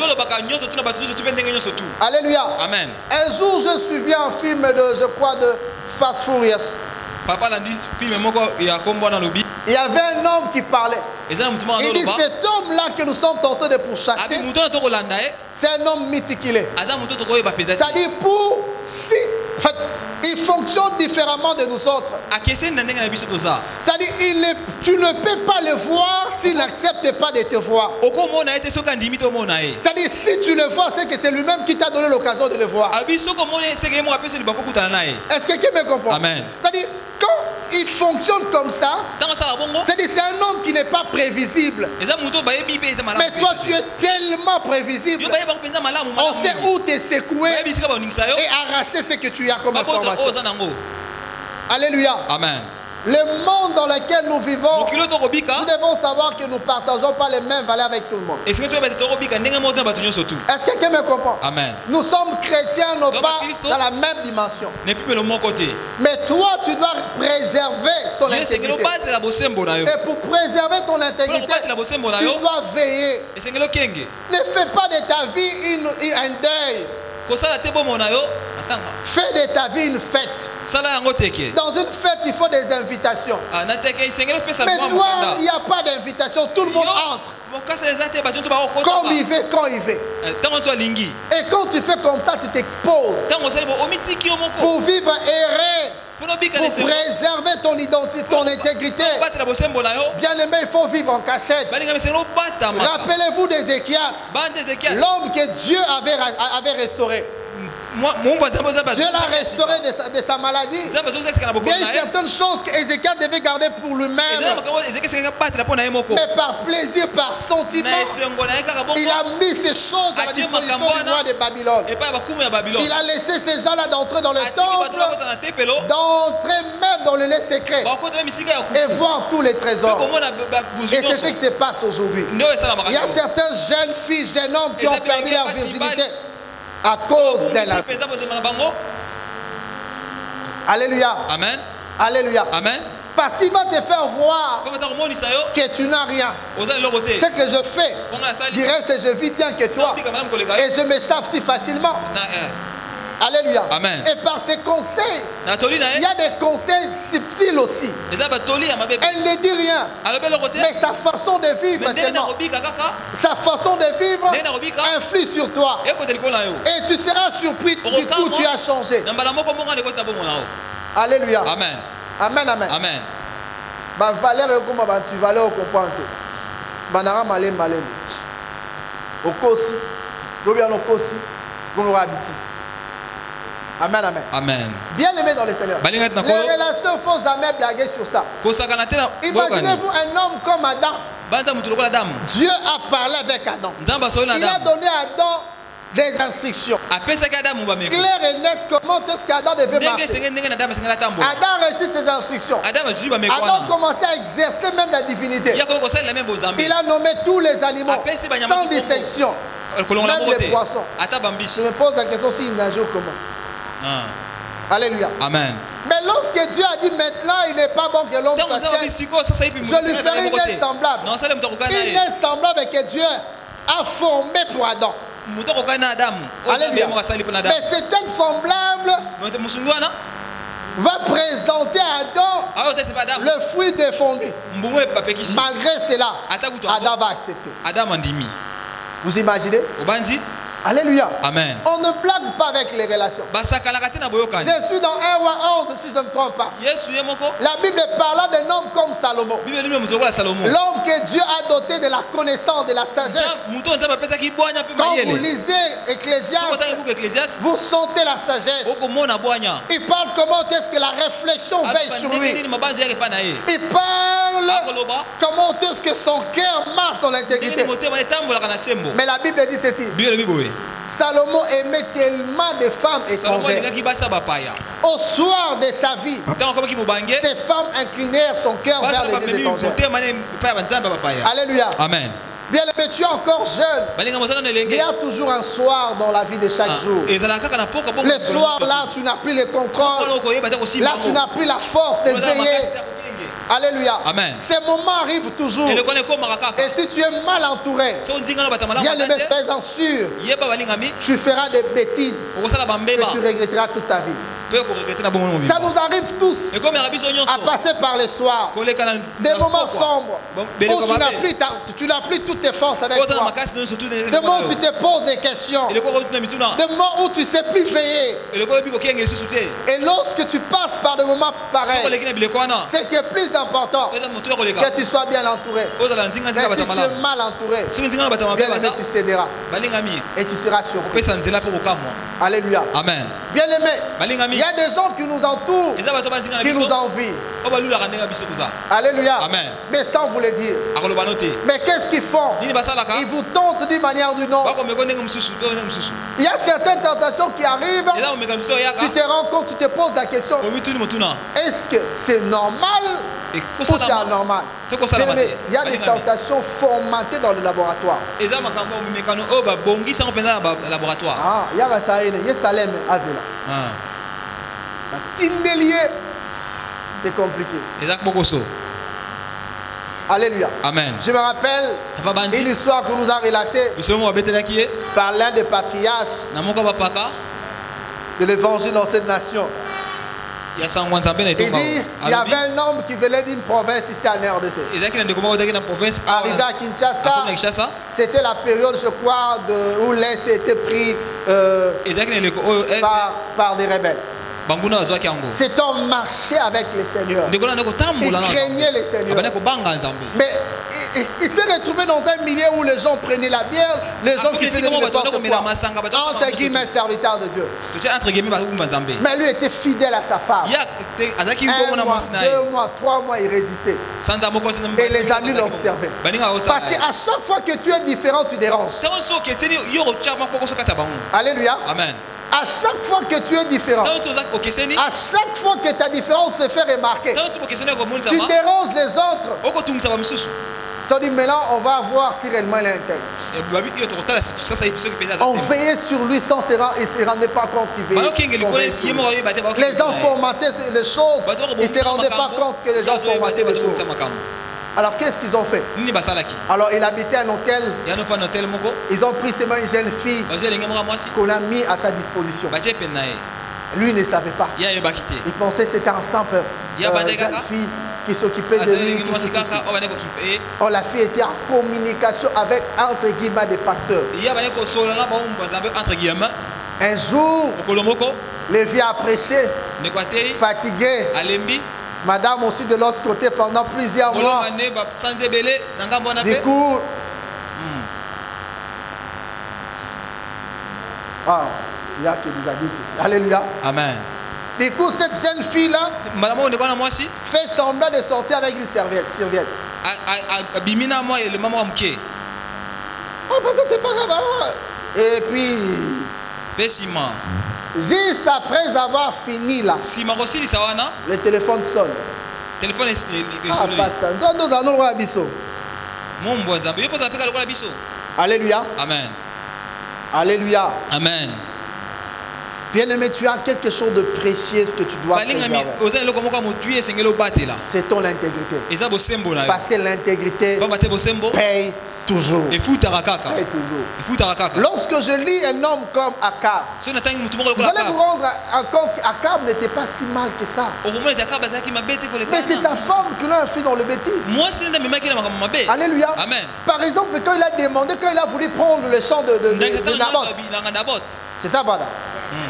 Alléluia. Amen. Un jour je suivis un film de Fast Furious. Il y avait un homme qui parlait. Il dit cet homme là que nous sommes tentés de pourchasser, c'est un homme mythique. C'est-à-dire Il fonctionne différemment de nous autres. C'est-à-dire, tu ne peux pas le voir s'il n'accepte pas de te voir. C'est-à-dire, si tu le vois, c'est que c'est lui-même qui t'a donné l'occasion de le voir. Est-ce que quelqu'un me comprend? Amen. C'est-à-dire, quand il fonctionne comme ça, c'est-à-dire c'est un homme qui n'est pas prévisible. Mais toi, tu es tellement prévisible. On sait où te secouer et arracher ce que tu as comme information. Alléluia. Amen. Le monde dans lequel nous vivons, nous devons savoir que nous ne partageons pas les mêmes valeurs avec tout le monde. Est-ce que quelqu'un me comprend? Amen. Nous sommes chrétiens, non pas dans la même dimension. Mais toi, tu dois préserver ton intégrité. Et pour préserver ton intégrité, tu dois veiller. Ne fais pas de ta vie un deuil. Fais de ta vie une fête. Dans une fête, il faut des invitations. Mais toi, il n'y a pas d'invitation. Tout le monde entre. Comme il veut, quand il veut. Et quand tu fais comme ça, tu t'exposes. Pour vivre erré. Pour préserver ton identité, ton intégrité. Bien aimé, il faut vivre en cachette. Rappelez-vous d'Ézéchias, l'homme que Dieu avait restauré. Dieu l'a restauré de sa maladie. Il y a certaines choses qu'Ézéchias devait garder pour lui-même. Mais par plaisir, par sentiment, il a mis ces choses à la disposition du roi de Babylone. Il a laissé ces gens-là d'entrer dans le temple, d'entrer même dans le lieu secret et voir tous les trésors. Et c'est ce qui se passe aujourd'hui. Il y a certaines jeunes filles, jeunes hommes qui ont perdu leur virginité à cause d'elle. Alléluia. Amen. Alléluia. Amen. Parce qu'il va te faire voir que tu n'as rien. Ce que je fais, du reste, je vis bien que toi. Et je m'échappe si facilement. Alléluia. Amen. Et par ces conseils, il y a des conseils subtils aussi. Elle ne dit rien. Mais sa façon de vivre, sa façon de vivre influe sur toi. Et tu seras surpris, du coup tu as changé. Alléluia. Amen. Amen, amen. Amen. Ba valeur comme tu valeur comprendre. Banara malem malem. Okosi, bien okosi, on aura habitude. Amen, amen. Amen. Bien aimé dans le Seigneur. Les relations, il ne faut jamais blaguer sur ça. Imaginez-vous un homme comme Adam. Dieu a parlé avec Adam. Il a donné à Adam des instructions. Clair et net, comment est-ce qu'Adam devait marcher. Adam reçut ses instructions. Adam commençait à exercer même la divinité. Il a nommé tous les animaux sans distinction. Même les poissons. Je me pose la question s'il nageait ou comment. Alléluia. Amen. Mais lorsque Dieu a dit maintenant il n'est pas bon que l'homme soit saint, je lui ferai une aile semblable. Une aile semblable que Dieu a formée pour Adam. Alléluia. Mais cette aile semblable va présenter à Adam le fruit défendu. Malgré cela, Adam va accepter. Vous imaginez? Alléluia. Amen. On ne blague pas avec les relations. Je suis dans 1 roi 11 si je ne me trompe pas. La Bible parle d'un homme comme Salomon. L'homme que Dieu a doté de la connaissance, de la sagesse. Quand vous lisez Ecclésiaste, vous sentez la sagesse. Il parle comment est-ce que la réflexion veille sur lui. Il parle comment est-ce que son cœur marche dans l'intégrité. Mais la Bible dit ceci. Salomon aimait tellement de femmes étrangères. Au soir de sa vie, ces femmes inclinèrent son cœur vers les étrangers. Alléluia. Amen. Bien aimé, tu es encore jeune. Il y a toujours un soir dans la vie de chaque jour. Le soir là, tu n'as plus le contrôle. Là, tu n'as plus la force de veiller. Alléluia. Amen. Ces moments arrivent toujours. Et si tu es mal entouré, bien aimé, sois-en sûr, tu feras des bêtises que tu regretteras toute ta vie. Ça nous arrive tous à passer par les soirs, des moments sombres, où tu n'as plus toutes tes forces avec toi. Des moments où tu te poses des questions, des moments où tu ne sais plus veiller. Et lorsque tu passes par des moments pareils, c'est que plus important que tu sois bien entouré. Mais si tu es mal entouré, bien aimé, tu céderas et tu seras surpris. Alléluia. Amen. Bien aimé, il y a des gens qui nous entourent, qui nous envient. Alléluia. Amen. Mais sans vous le dire. Mais qu'est-ce qu'ils font? Ils vous tentent d'une manière ou d'une autre. Il y a certaines tentations qui arrivent. Tu te rends compte, tu te poses la question, est-ce que c'est normal ou c'est anormal? Bien aimé, il y a des tentations formatées dans le laboratoire. Ah, il y a ça, il y a Salem Azela. C'est compliqué. Alléluia. Amen. Je me rappelle une histoire qu'on nous a relatée par l'un des patriarches de l'évangile dans cette nation. Il dit, il y avait un homme qui venait d'une province ici en RDC. Arrivé à Kinshasa, c'était la période, je crois, où l'Est était pris par des rebelles. Cet homme marchait avec le Seigneur. Il craignait le Seigneur. Mais il s'est retrouvé dans un milieu où les gens prenaient la bière, les gens qui faisaient n'importe quoi. Entre guillemets, serviteur de Dieu. Mais lui était fidèle à sa femme. 1 mois, 2 mois, 3 mois, il résistait. Et les amis l'observaient. Parce qu'à chaque fois que tu es différent, tu déranges. Alléluia. Amen. À chaque fois que tu es différent, à chaque fois que ta différence se fait remarquer, tu déranges les autres. Ça dit maintenant, on va voir si réellement il est intègre. On veillait sur lui sans se rendre, il ne se rendait pas compte qu'il veillait sur lui. Les gens formataient les choses, ils ne se rendaient pas compte que les gens formataient les choses. Alors qu'est-ce qu'ils ont fait? Alors il habitait un hôtel. Ils ont pris seulement une jeune fille qu'on a mis à sa disposition. Lui ne savait pas. Il pensait que c'était ensemble une jeune fille qui s'occupait de lui. Oh, la fille était en communication avec entre guillemets des pasteurs. Un jour, le vieux a prêché, fatigué. Madame aussi de l'autre côté pendant plusieurs mois. Du coup, il y a que des adultes ici. Alléluia. Amen. Du coup, cette jeune fille-là fait semblant de sortir avec une serviette. C'était pas grave. Et puis, juste après avoir fini là, le téléphone sonne. Alléluia. Amen. Alléluia. Amen. Bien-aimé, tu as quelque chose de précieux que tu dois préserver. C'est ton intégrité. Parce que l'intégrité paye toujours. Paye toujours. Lorsque je lis un homme comme Akab, vous allez vous rendre compte qu'Akab n'était pas si mal que ça. Mais c'est sa femme qui l'a influé dans le bêtise. Alléluia. Amen. Par exemple, quand il a demandé, quand il a voulu prendre le champ de Naboth, c'est ça, voilà.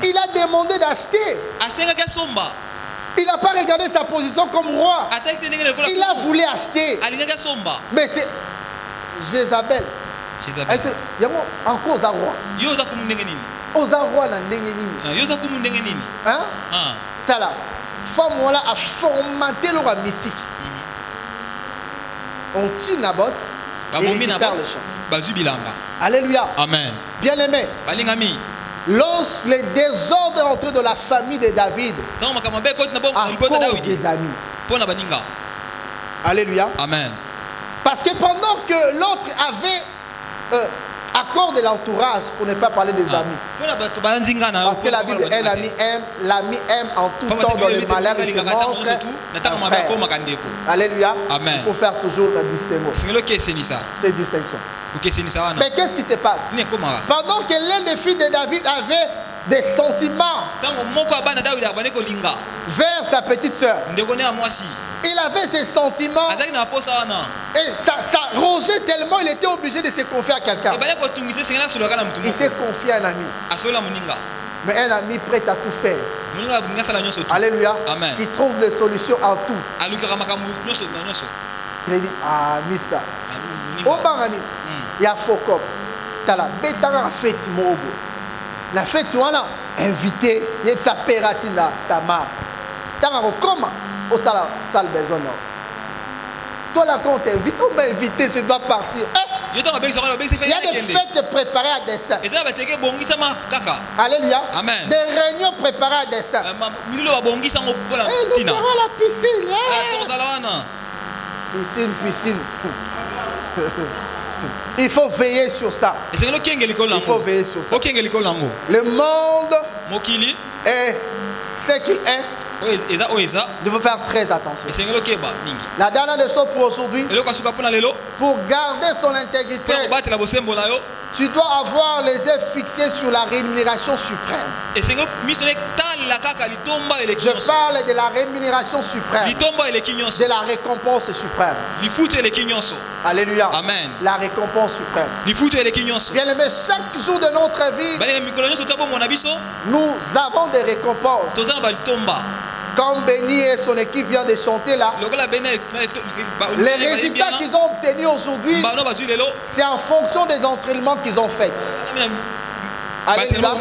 Il a demandé d'acheter. Il n'a pas regardé sa position comme roi. Il a voulu acheter. Mais c'est Jézabel. Il y a encore aux roi. Aux roi dans le hein? Tala. Femme voilà a formaté le roi mystique. On tue Naboth et il perd le champ. Alléluia. Amen. Bien aimé. Lorsque les désordres entrés dans la famille de David, à cause des amis. Alléluia. Amen. Parce que pendant que l'autre avait accord de l'entourage, pour ne pas parler des amis. Parce que la Bible, l'ami aime en tout temps dans le malheur et se montre un frère. Alléluia. Amen. Il faut faire toujours la distinction. Cette distinction. Mais qu'est-ce qui se passe? Pendant que l'un des fils de David avait des sentiments vers sa petite sœur. Il avait ces sentiments et ça rongeait tellement, il était obligé de se confier à quelqu'un. Il s'est confié à un ami. Mais un ami prêt à tout faire. Alléluia. Amen. Qui trouve des solutions en tout. Il a dit, ah, mister. Au Bangani, il y a Fokop. Tu as la bête à fête mobo. La fête, tu as invité, il y a sa pératina, ta marque. Tu as comment au salle besoin. Toi là, quand on t'invite, on m'a invité, je dois partir. Il y a des fêtes préparées à dessein. Alléluia. Amen. Des réunions préparées à dessein. Et nous serons à la piscine. Piscine. Il faut veiller sur ça. Il faut veiller sur ça. Le monde est ce qu'il est. Il faut faire très attention. La dernière des choses pour aujourd'hui, pour garder son intégrité, tu dois avoir les yeux fixés sur la rémunération suprême. Je parle de la rémunération suprême, de la récompense suprême. Alléluia. Amen. La récompense suprême. Bien aimé, chaque jour de notre vie, nous avons des récompenses. Comme Béni et son équipe viennent de chanter là, les résultats qu'ils ont obtenus aujourd'hui, c'est en fonction des entraînements qu'ils ont faits. Alléluia.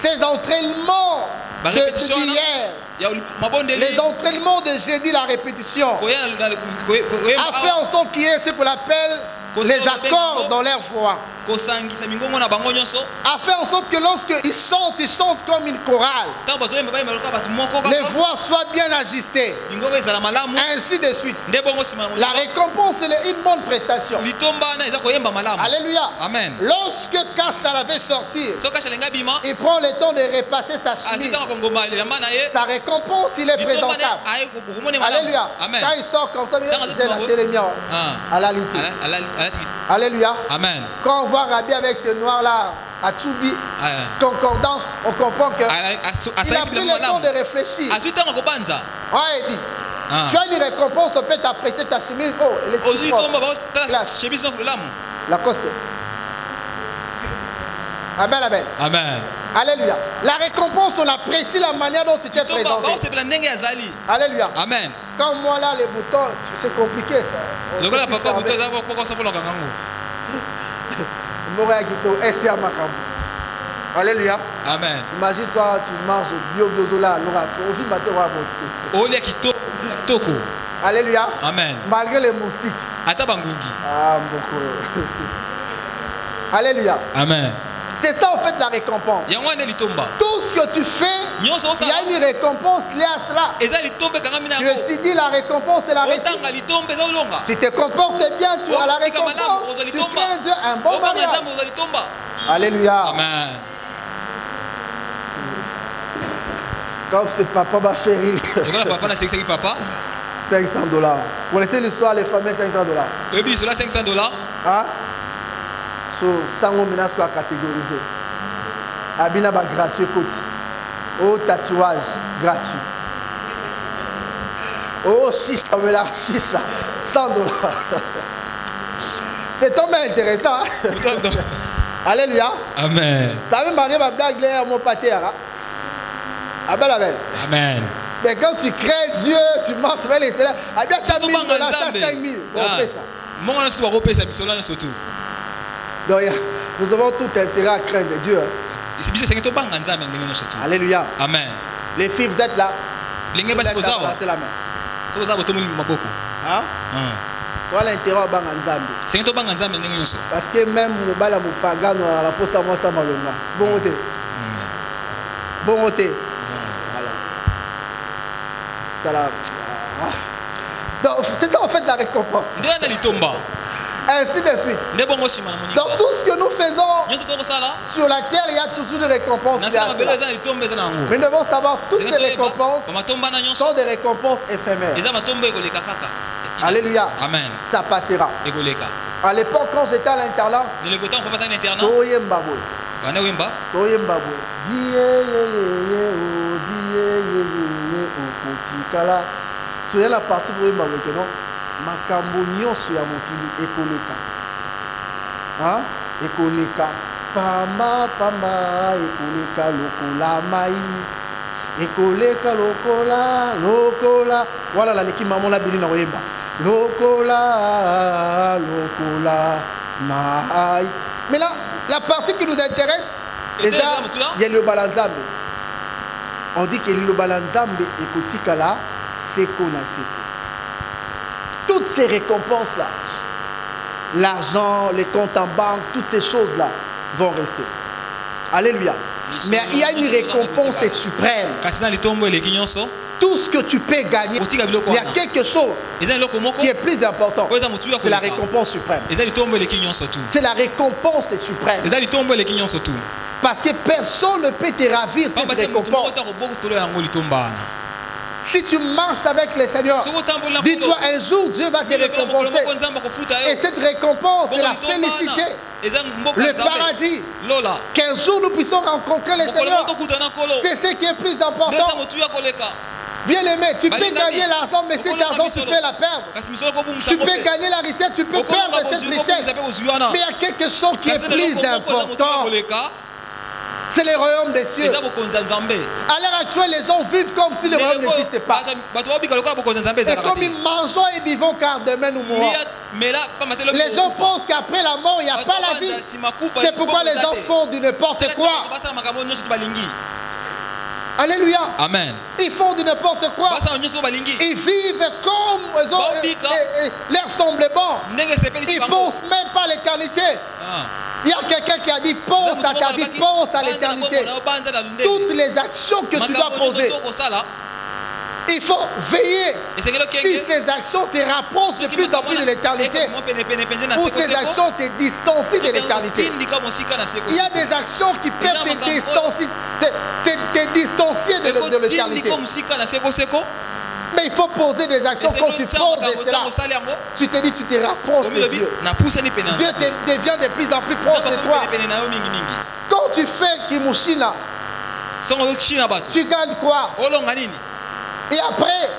Ces entraînements d'hier, les entraînements de jeudi, la répétition, a fait en sorte qu'il y ait ce qu'on appelle les accords dans leur voix. A fait en sorte que lorsqu'ils chantent comme une chorale, les voix soient bien ajustées. Ainsi de suite. La récompense est une bonne prestation. Alléluia. Amen. Lorsque Kachal avait sorti, il prend le temps de repasser sa chemise. Sa récompense, il est présentable. Alléluia. Quand il sort comme ça, j'ai la télémia à la lité. Alléluia. Amen. Quand on voit Rabbi avec ce noir-là, à Tchoubi, concordance, on comprend qu'il a pris le temps de réfléchir. Il dit, tu as une récompense, on peut t'apprécier ta chemise. Oh, elle est si propre. La coste. Amen. Amen. Alléluia. La récompense, on apprécie la manière dont tu t'es présenté. Alléluia. Amen. Comme moi là, les boutons, c'est compliqué ça. Alléluia. Amen. Imagine-toi, tu marches bio biozola, alléluia. Amen. Malgré les moustiques. Ah, beaucoup. Alléluia. Amen. C'est ça en fait la récompense. Tout ce que tu fais, il y a une récompense liée à cela. Tu étudies la récompense et la réussite. Si tu te comportes bien, tu as la récompense. Tu fais Dieu un bon mariage. Alléluia. Amen. Comme c'est papa m'a fait rire. 500 $. Vous connaissez l'histoire, les fameux 500 $. Hein? So, sango menace soit catégorisé. Abina ba gratuit côté. Au tatouage gratuit. Oh chicha, mais la chicha, 100 $. C'est tellement intéressant. Hein? Alléluia. Amen. Ça veut marier ma blague là, mon pâté. Amen. Amen. Mais quand tu crées Dieu, tu marches vers les célèbres. Ah bien, tu as 1 000 $, tu as 5 000. On fait ça. Donc, nous avons tout intérêt à craindre Dieu. Alléluia. Amen. Les filles, vous êtes là. Vous êtes la main. Hein? Toi, l'intérêt à Banganzambi. Parce que même Mobala Mupagano, la poste à moi, ça m'a longa. Bon côté. Bon côté. Voilà. Ça là. Donc, c'est ça en fait la récompense. Ainsi de suite. Donc tout ce que nous faisons sur la terre, il y a toujours des récompenses. Mais nous devons savoir que toutes ces récompenses sont des récompenses éphémères. Alléluia. Amen. Ça passera. À l'époque, quand j'étais à l'internat, Bana wimba. Toyemba boye. Die o die o kotikala. So ya la partie boyemba boye que non. Makambo nyonso ya mokili ekoleka. Hein? Ekoleka. Pamba pamba ekoleka lokola mai. Ekoleka lokola lokola. Voilà la leki maman la bili na koyemba. Lokola lokola mai. Mais là, la partie qui nous intéresse, il y a le balanzambe. On dit que le balanzambe et kotikala, c'est qu'on a seko. Toutes ces récompenses-là, l'argent, les comptes en banque, toutes ces choses-là vont rester. Alléluia. Mais il y a une récompense suprême. Tout ce que tu peux gagner, il y a quelque chose qui est plus important. C'est la récompense suprême. C'est la récompense suprême. Parce que personne ne peut te ravir cette récompense. Si tu marches avec le Seigneur, dis-toi un jour Dieu va te récompenser. Et cette récompense, c'est la félicité, le paradis. Qu'un jour nous puissions rencontrer le Seigneur. C'est ce qui est plus important. Bien aimé, tu peux gagner l'argent, mais cet argent, tu peux la perdre. Tu peux gagner la richesse, tu peux perdre cette richesse. Mais il y a quelque chose qui est plus important. C'est le royaume des cieux. À l'heure actuelle, les gens vivent comme si le royaume n'existait pas. C'est comme ils mangeons et buvons car demain nous mourrons. Les gens pensent qu'après la mort, il n'y a pas la vie. C'est pourquoi les gens font du n'importe quoi. Alléluia. Amen. Ils font du n'importe quoi. Ils vivent comme leur semble bon. Ils ne pensent même pas à l'éternité. Il y a quelqu'un qui a dit pense à ta vie, pense à l'éternité. Toutes les actions que tu dois poser, il faut veiller. Si ces actions te rapprochent de plus en plus de l'éternité, ou ces actions te distancient de l'éternité. Il y a des actions qui peuvent te distancier de l'éternité. Mais il faut poser des actions. Quand tu poses cela, tu te dis, tu te rapproches de Dieu. Dieu devient de plus en plus proche de toi. Quand tu fais Kimushina, tu gagnes quoi? Et après,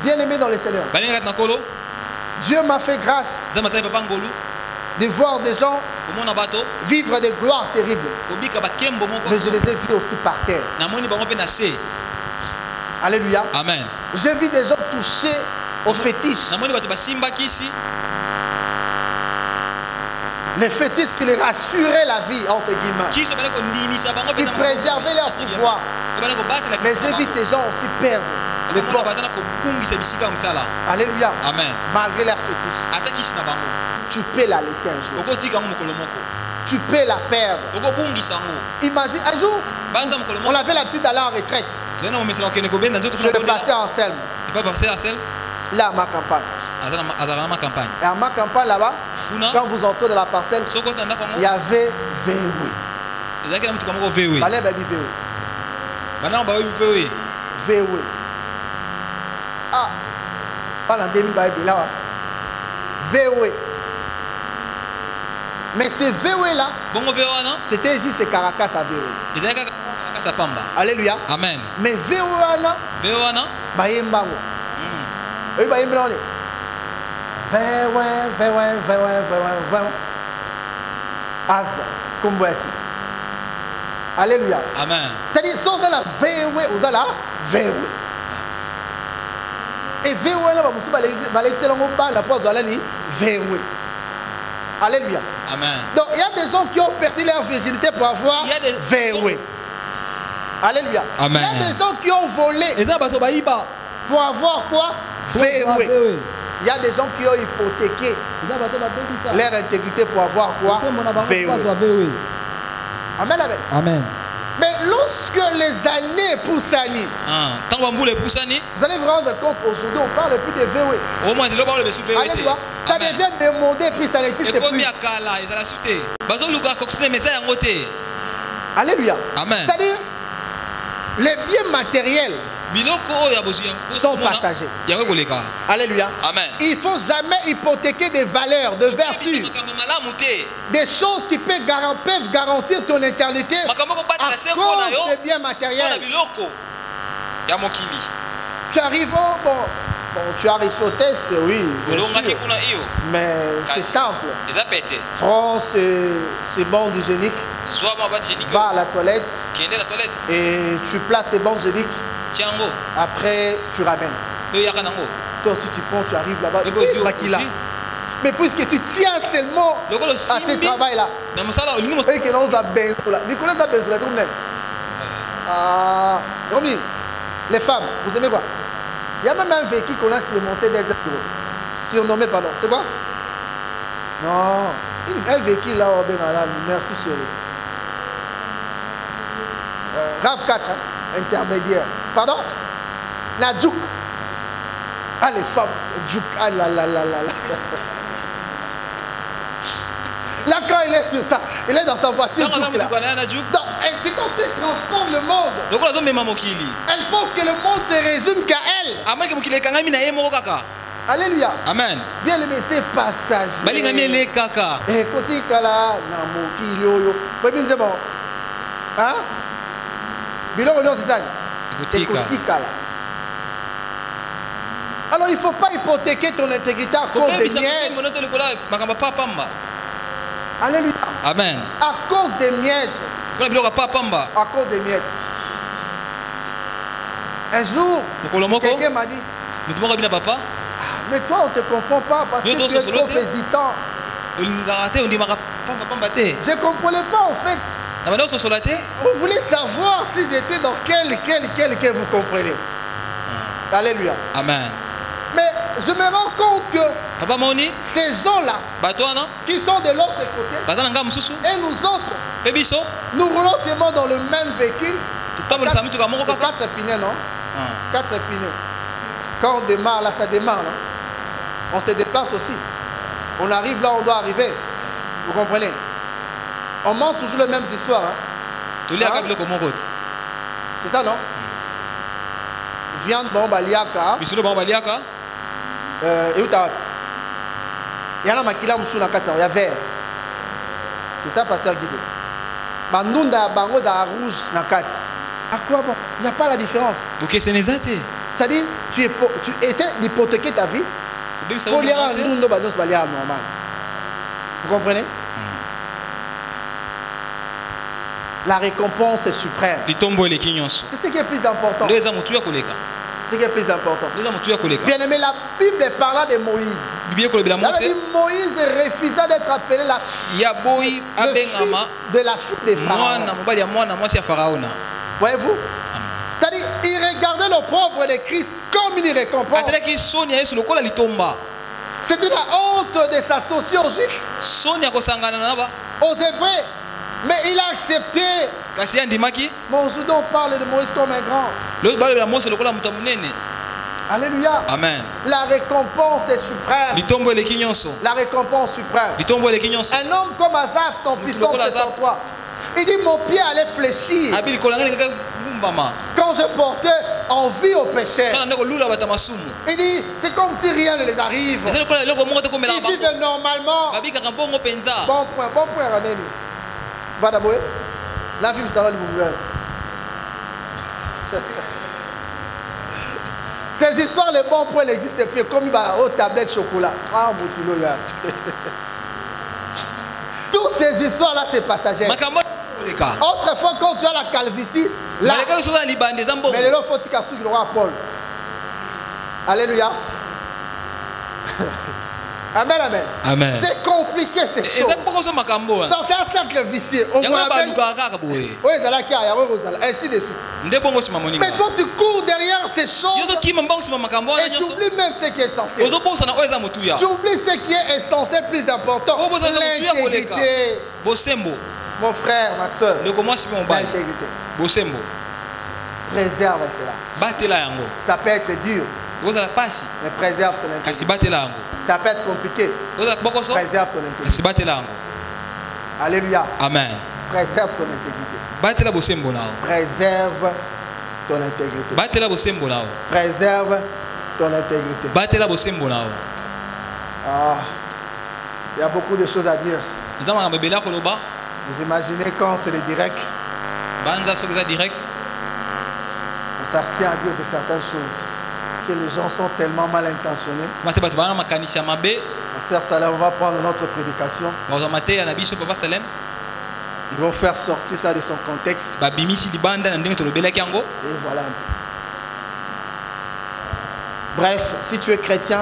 bien aimé dans le Seigneur, Dieu m'a fait grâce de voir des gens vivre des gloires terribles. Mais je les ai vus aussi par terre. Alléluia. Amen. J'ai vu des gens touchés aux fétiches. Les fétiches qui leur assuraient la vie, entre guillemets. Qui préservaient leur pouvoir. Mais j'ai vu ces gens aussi perdre le poste. Alléluia. Amen. Malgré leurs fétiches. Tu peux la laisser un jour. Tu peux la perdre. Imagine, un jour, on avait la petite à la retraite. Je le passais en Selme. Là, à ma campagne. Et à ma campagne, là-bas, quand vous entrez dans la parcelle, il y avait VW. VW. Ah, pas dans 2000 là. VW. Mais ces VW là, c'était juste Caracas à VW. Alléluia. Amen. Mais VW là, Bayembango. Oui, Bayembango. VW. Asda, comme voici. Alléluia. Amen. C'est-à-dire, sont dans la VW, vous allez là, VW. Et VW là, vous allez excellent la pause, vous allez VW. Alléluia. Amen. Donc il y a des gens qui ont perdu leur virginité pour avoir VW. Alléluia. Amen. Il y a des gens qui ont volé pour avoir quoi? VW. Il y a des gens qui ont hypothéqué leur intégrité pour avoir quoi? VW. Amen, amen. Amen. Mais lorsque les années poussent, vous allez vous rendre compte aujourd'hui, on ne parle plus de VW. Alléluia. Ça devient demandé, puis ça n'existe plus. Alléluia. Amen. C'est-à-dire, les biens matériels sont passagers. Alléluia. Amen. Il ne faut jamais hypothéquer des valeurs, de vertus, des choses qui peuvent garantir ton éternité à cause des biens matériels. Tu arrives, bon, tu as reçu au test, oui, bien sûr, mais c'est simple. Prends ces bandes hygiéniques, va à la toilette et tu places tes bandes hygiéniques. Après, tu ramènes. Toi aussi, tu prends, tu arrives là-bas. Mais puisque tu tiens seulement à ce travail-là, les femmes, vous aimez quoi? Il y a même un véhicule qu'on a surmonté des surnommé, pardon. C'est quoi? Non, un véhicule là, merci chérie. RAV4, hein, intermédiaire. Pardon? La Djouk. Ah, les femmes, Djouk. Ah là là là là. Là, quand il est sur ça, il est dans sa voiture. C'est comme ça qu'elle transforme le monde. Elle pense que le monde se résume qu'à elle. Alléluia. Amen. Bien aimé, c'est passager. Et quand il est là, c'est bon. Hein? Alors il ne faut pas hypothéquer ton intégrité à cause des miettes. Alléluia. Amen. À cause des miettes. À cause des miettes. Un jour, quelqu'un m'a dit, mais toi on ne te comprend pas parce que tu es trop hésitant. Je ne comprenais pas en fait. On voulait savoir si j'étais dans quel vous comprenez. Alléluia. Amen. Mais je me rends compte que ces gens-là qui sont de l'autre côté et nous autres, nous roulons seulement dans le même véhicule. C'est 4 pineux, non? 4 pineux. Quand on démarre, là ça démarre, non? On se déplace aussi. On arrive là, on doit arriver. Vous comprenez? On montre toujours les mêmes histoires. Hein? C'est ça, non? Viande, bon, baliaka. Et où t'as? Il y a un makila moussou na kata, il y a vert. C'est ça, pasteur Guido. Bandunda bango da rouge na kata. À quoi bon? Il n'y a pas la différence. C'est-à-dire, tu essaies d'hypothéquer ta vie pour lire un nundo banos balia normal. Vous comprenez? La récompense est suprême. C'est ce qui est plus important. Ce qui est plus important. Bien aimé, la Bible parla de Moïse. Moïse refusa d'être appelé le fils de la fille de Pharaon. Voyez-vous? C'est-à-dire, il regardait l'opprobre de Christ comme une récompense. C'était la honte de s'associer aux Juifs, aux Hébreux. Mais il a accepté. Mon Zoudon parle de Moïse comme un grand. Alléluia. Amen. La récompense est suprême. La récompense suprême. Un homme comme Azaf, ton puissant est en toi. Il dit, mon pied allait fléchir quand je portais envie au péché. Il dit, c'est comme si rien ne les arrive. Ils vivent normalement. Bon point, Raneli. Badaboué, la vie me l'ouvert. Ces histoires, les bons points n'existent plus. Comme il va aux tablettes de chocolat. Ah, mon kilo, là. Toutes ces histoires-là, c'est passager. Autrefois, quand tu as la calvitie, là, mais les lots faut que tu le roi Paul. Alléluia. Amen, amen. Amen. C'est compliqué ces choses. Dans un cercle vicieux, on me rappelle. Ainsi de suite. Mais toi, tu cours derrière ces choses et tu oublies même ce qui est essentiel. Tu oublies ce qui est essentiel, plus important. L'intégrité. Mon frère, ma soeur. L'intégrité. Préserve cela. Ça peut être dur. Mais préserve ton intégrité. Ça peut être compliqué. Préserve ton intégrité. Alléluia. Amen. Préserve ton intégrité. Préserve ton intégrité. Batela bosembo nao. Préserve ton intégrité. Batela bosembo nao. Ah, il y a beaucoup de choses à dire. Nous avons un bébé là koloba. Vous imaginez quand c'est le direct, Banza sokiza direct. on s'abstient à dire de certaines choses. Que les gens sont tellement mal intentionnés. Mate batu bana makanisi ya mabe. Ma sœur Salem, on va prendre notre prédication. Baza mate ya nabiso papa Salem. Ils vont faire sortir ça de son contexte. Ba bimisi libanda na ndenge tolobela yango. Et voilà. Bref, si tu es chrétien,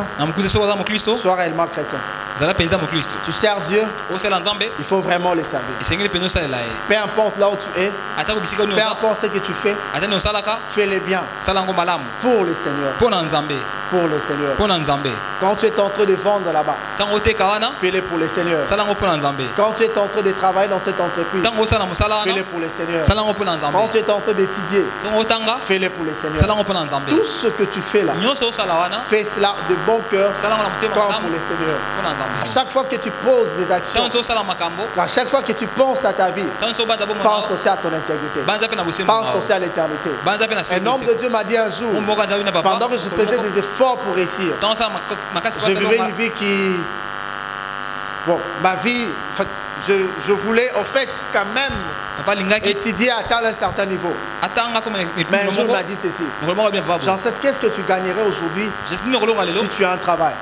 sois réellement chrétien. Tu sers Dieu, il faut vraiment le servir. Peu importe là où tu es, peu importe ce que tu fais, fais-le bien pour le Seigneur. Pour le Seigneur. Quand tu es en train de vendre là-bas, fais-le pour le Seigneur. Quand tu es en train de travailler dans cette entreprise, fais-le pour le Seigneur. Quand tu es en train d'étudier, fais-le pour le Seigneur. Tout ce que tu fais là, fais cela de bon cœur comme pour le Seigneur. À chaque fois que tu poses des actions, à chaque fois que tu penses à ta vie, pense aussi à ton intégrité, pense aussi à l'éternité. Un homme de Dieu m'a dit un jour, pendant que je faisais des efforts pour réussir, je vivais une vie qui... Bon, ma vie, je voulais en fait quand même étudier à atteindre un certain niveau. Mais un jour il m'a dit ceci. Jean-Seth, qu'est-ce que tu gagnerais aujourd'hui si tu as un travail?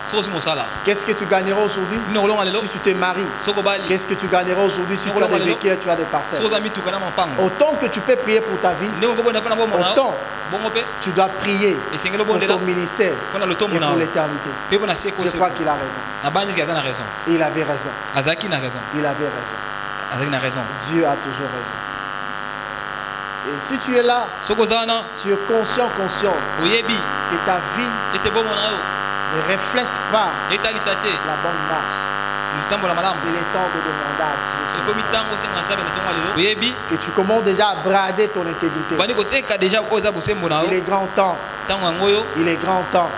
Qu'est-ce que tu gagnerais aujourd'hui si tu te maries? Qu'est-ce que tu gagnerais aujourd'hui si tu as des véhicules et tu as des parcelles? Autant que tu peux prier pour ta vie, autant tu dois prier pour ton ministère et pour l'éternité. Je crois qu'il a raison. Il avait raison. Il avait raison. Dieu a toujours raison. Et si tu es là, tu es consciente que ta vie ne reflète pas la bonne marche. Il est temps de demander à Dieu que tu commences déjà à brader ton intégrité. Il est grand temps. Il est grand temps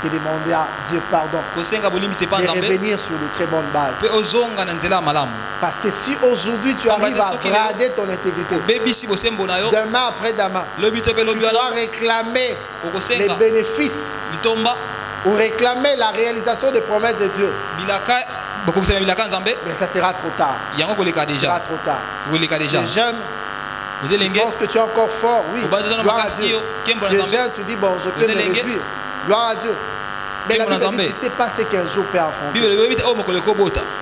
de demander à Dieu pardon, de revenir sur de très bonnes bases. Parce que si aujourd'hui tu arrives à brader ton intégrité, demain après demain, tu dois réclamer les bénéfices ou réclamer la réalisation des promesses de Dieu. Mais ça sera trop tard. Tu es jeune, tu penses que tu es encore fort, oui. Gloire à Dieu. Tu es jeune, tu dis bon, je peux me réjouir. Gloire à Dieu. Mais la Bible dit, tu ne sais pas ce qu'un jour peut affronter.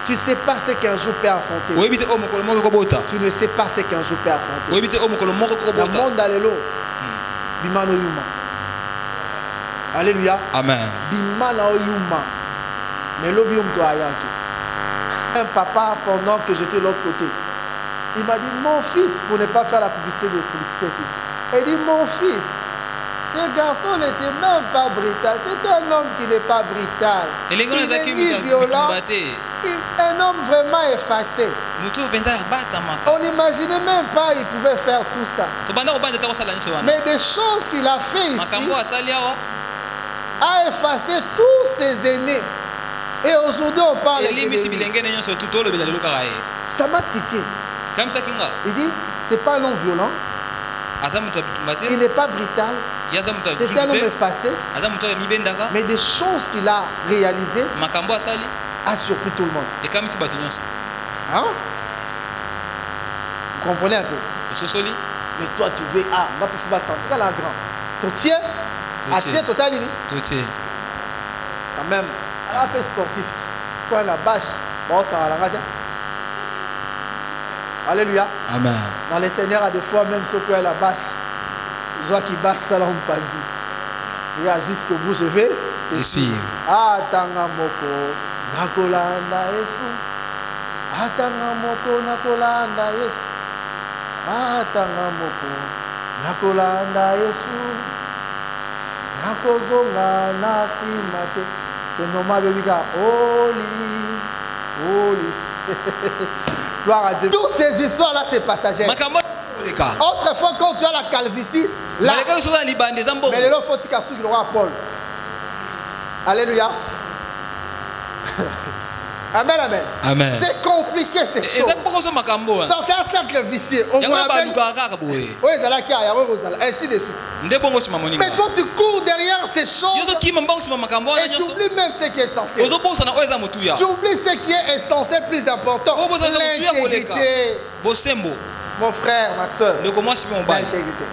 Tu ne sais pas ce qu'un jour peut affronter. Tu ne sais pas ce qu'un jour peut affronter. Le monde allélo. Bimano yuma. Alléluia. Amen. Bimano yuma. Mais l'obium to ayaki. Un papa, pendant que j'étais de l'autre côté, il m'a dit, mon fils, pour ne pas faire la publicité des politiciens, il dit, mon fils, ce garçon n'était même pas brutal. C'est un homme qui n'est pas brutal. Il n'est ni violent. Un homme vraiment effacé. On n'imaginait même pas qu'il pouvait faire tout ça. Mais des choses qu'il a fait ici a effacé tous ses aînés. Et aujourd'hui on parle de lui. Ça m'a tiqué. Il dit, c'est pas un homme violent. Il n'est pas brutal. C'est un homme effacé. Mais des choses qu'il a réalisées a surpris tout le monde. Hein? Vous comprenez un peu? Mais toi tu veux, ah, ma peux pas sentir la grande. Tu tiens, tu tiens, quand même, un peu sportif. Quoi la bâche, bon ça va la radio. Alléluia. Amen. Dans les seigneurs, à des fois, même ceux qui ont la bâche, je vois qu'ils bâchent ça là, on pas dit. Regarde jusqu'au bout, je vais te suivre. Ah, tangamoko, nakolanda Yesu. Ah, tangamoko, nakolanda Yesu. Ah, tangamoko, nakolanda Yesu. Nakozonga nasimate. C'est normal, baby, holy, holy. Gloire à Dieu. Toutes ces histoires-là, c'est passager. Autrefois, quand tu as la calvitie, là, mais le lot faut qu'il y ait Paul. Alléluia. Amen, amen. Amen. C'est compliqué ces choses. eza pokoso makambo Dans un cercle vicieux, on vous rappelle. Oui, ainsi de suite. Mais toi, tu cours derrière ces choses et tu oublies même ce qui est essentiel. Tu oublies ce qui est essentiel, plus important. L'intégrité. Mon frère, ma soeur. L'intégrité.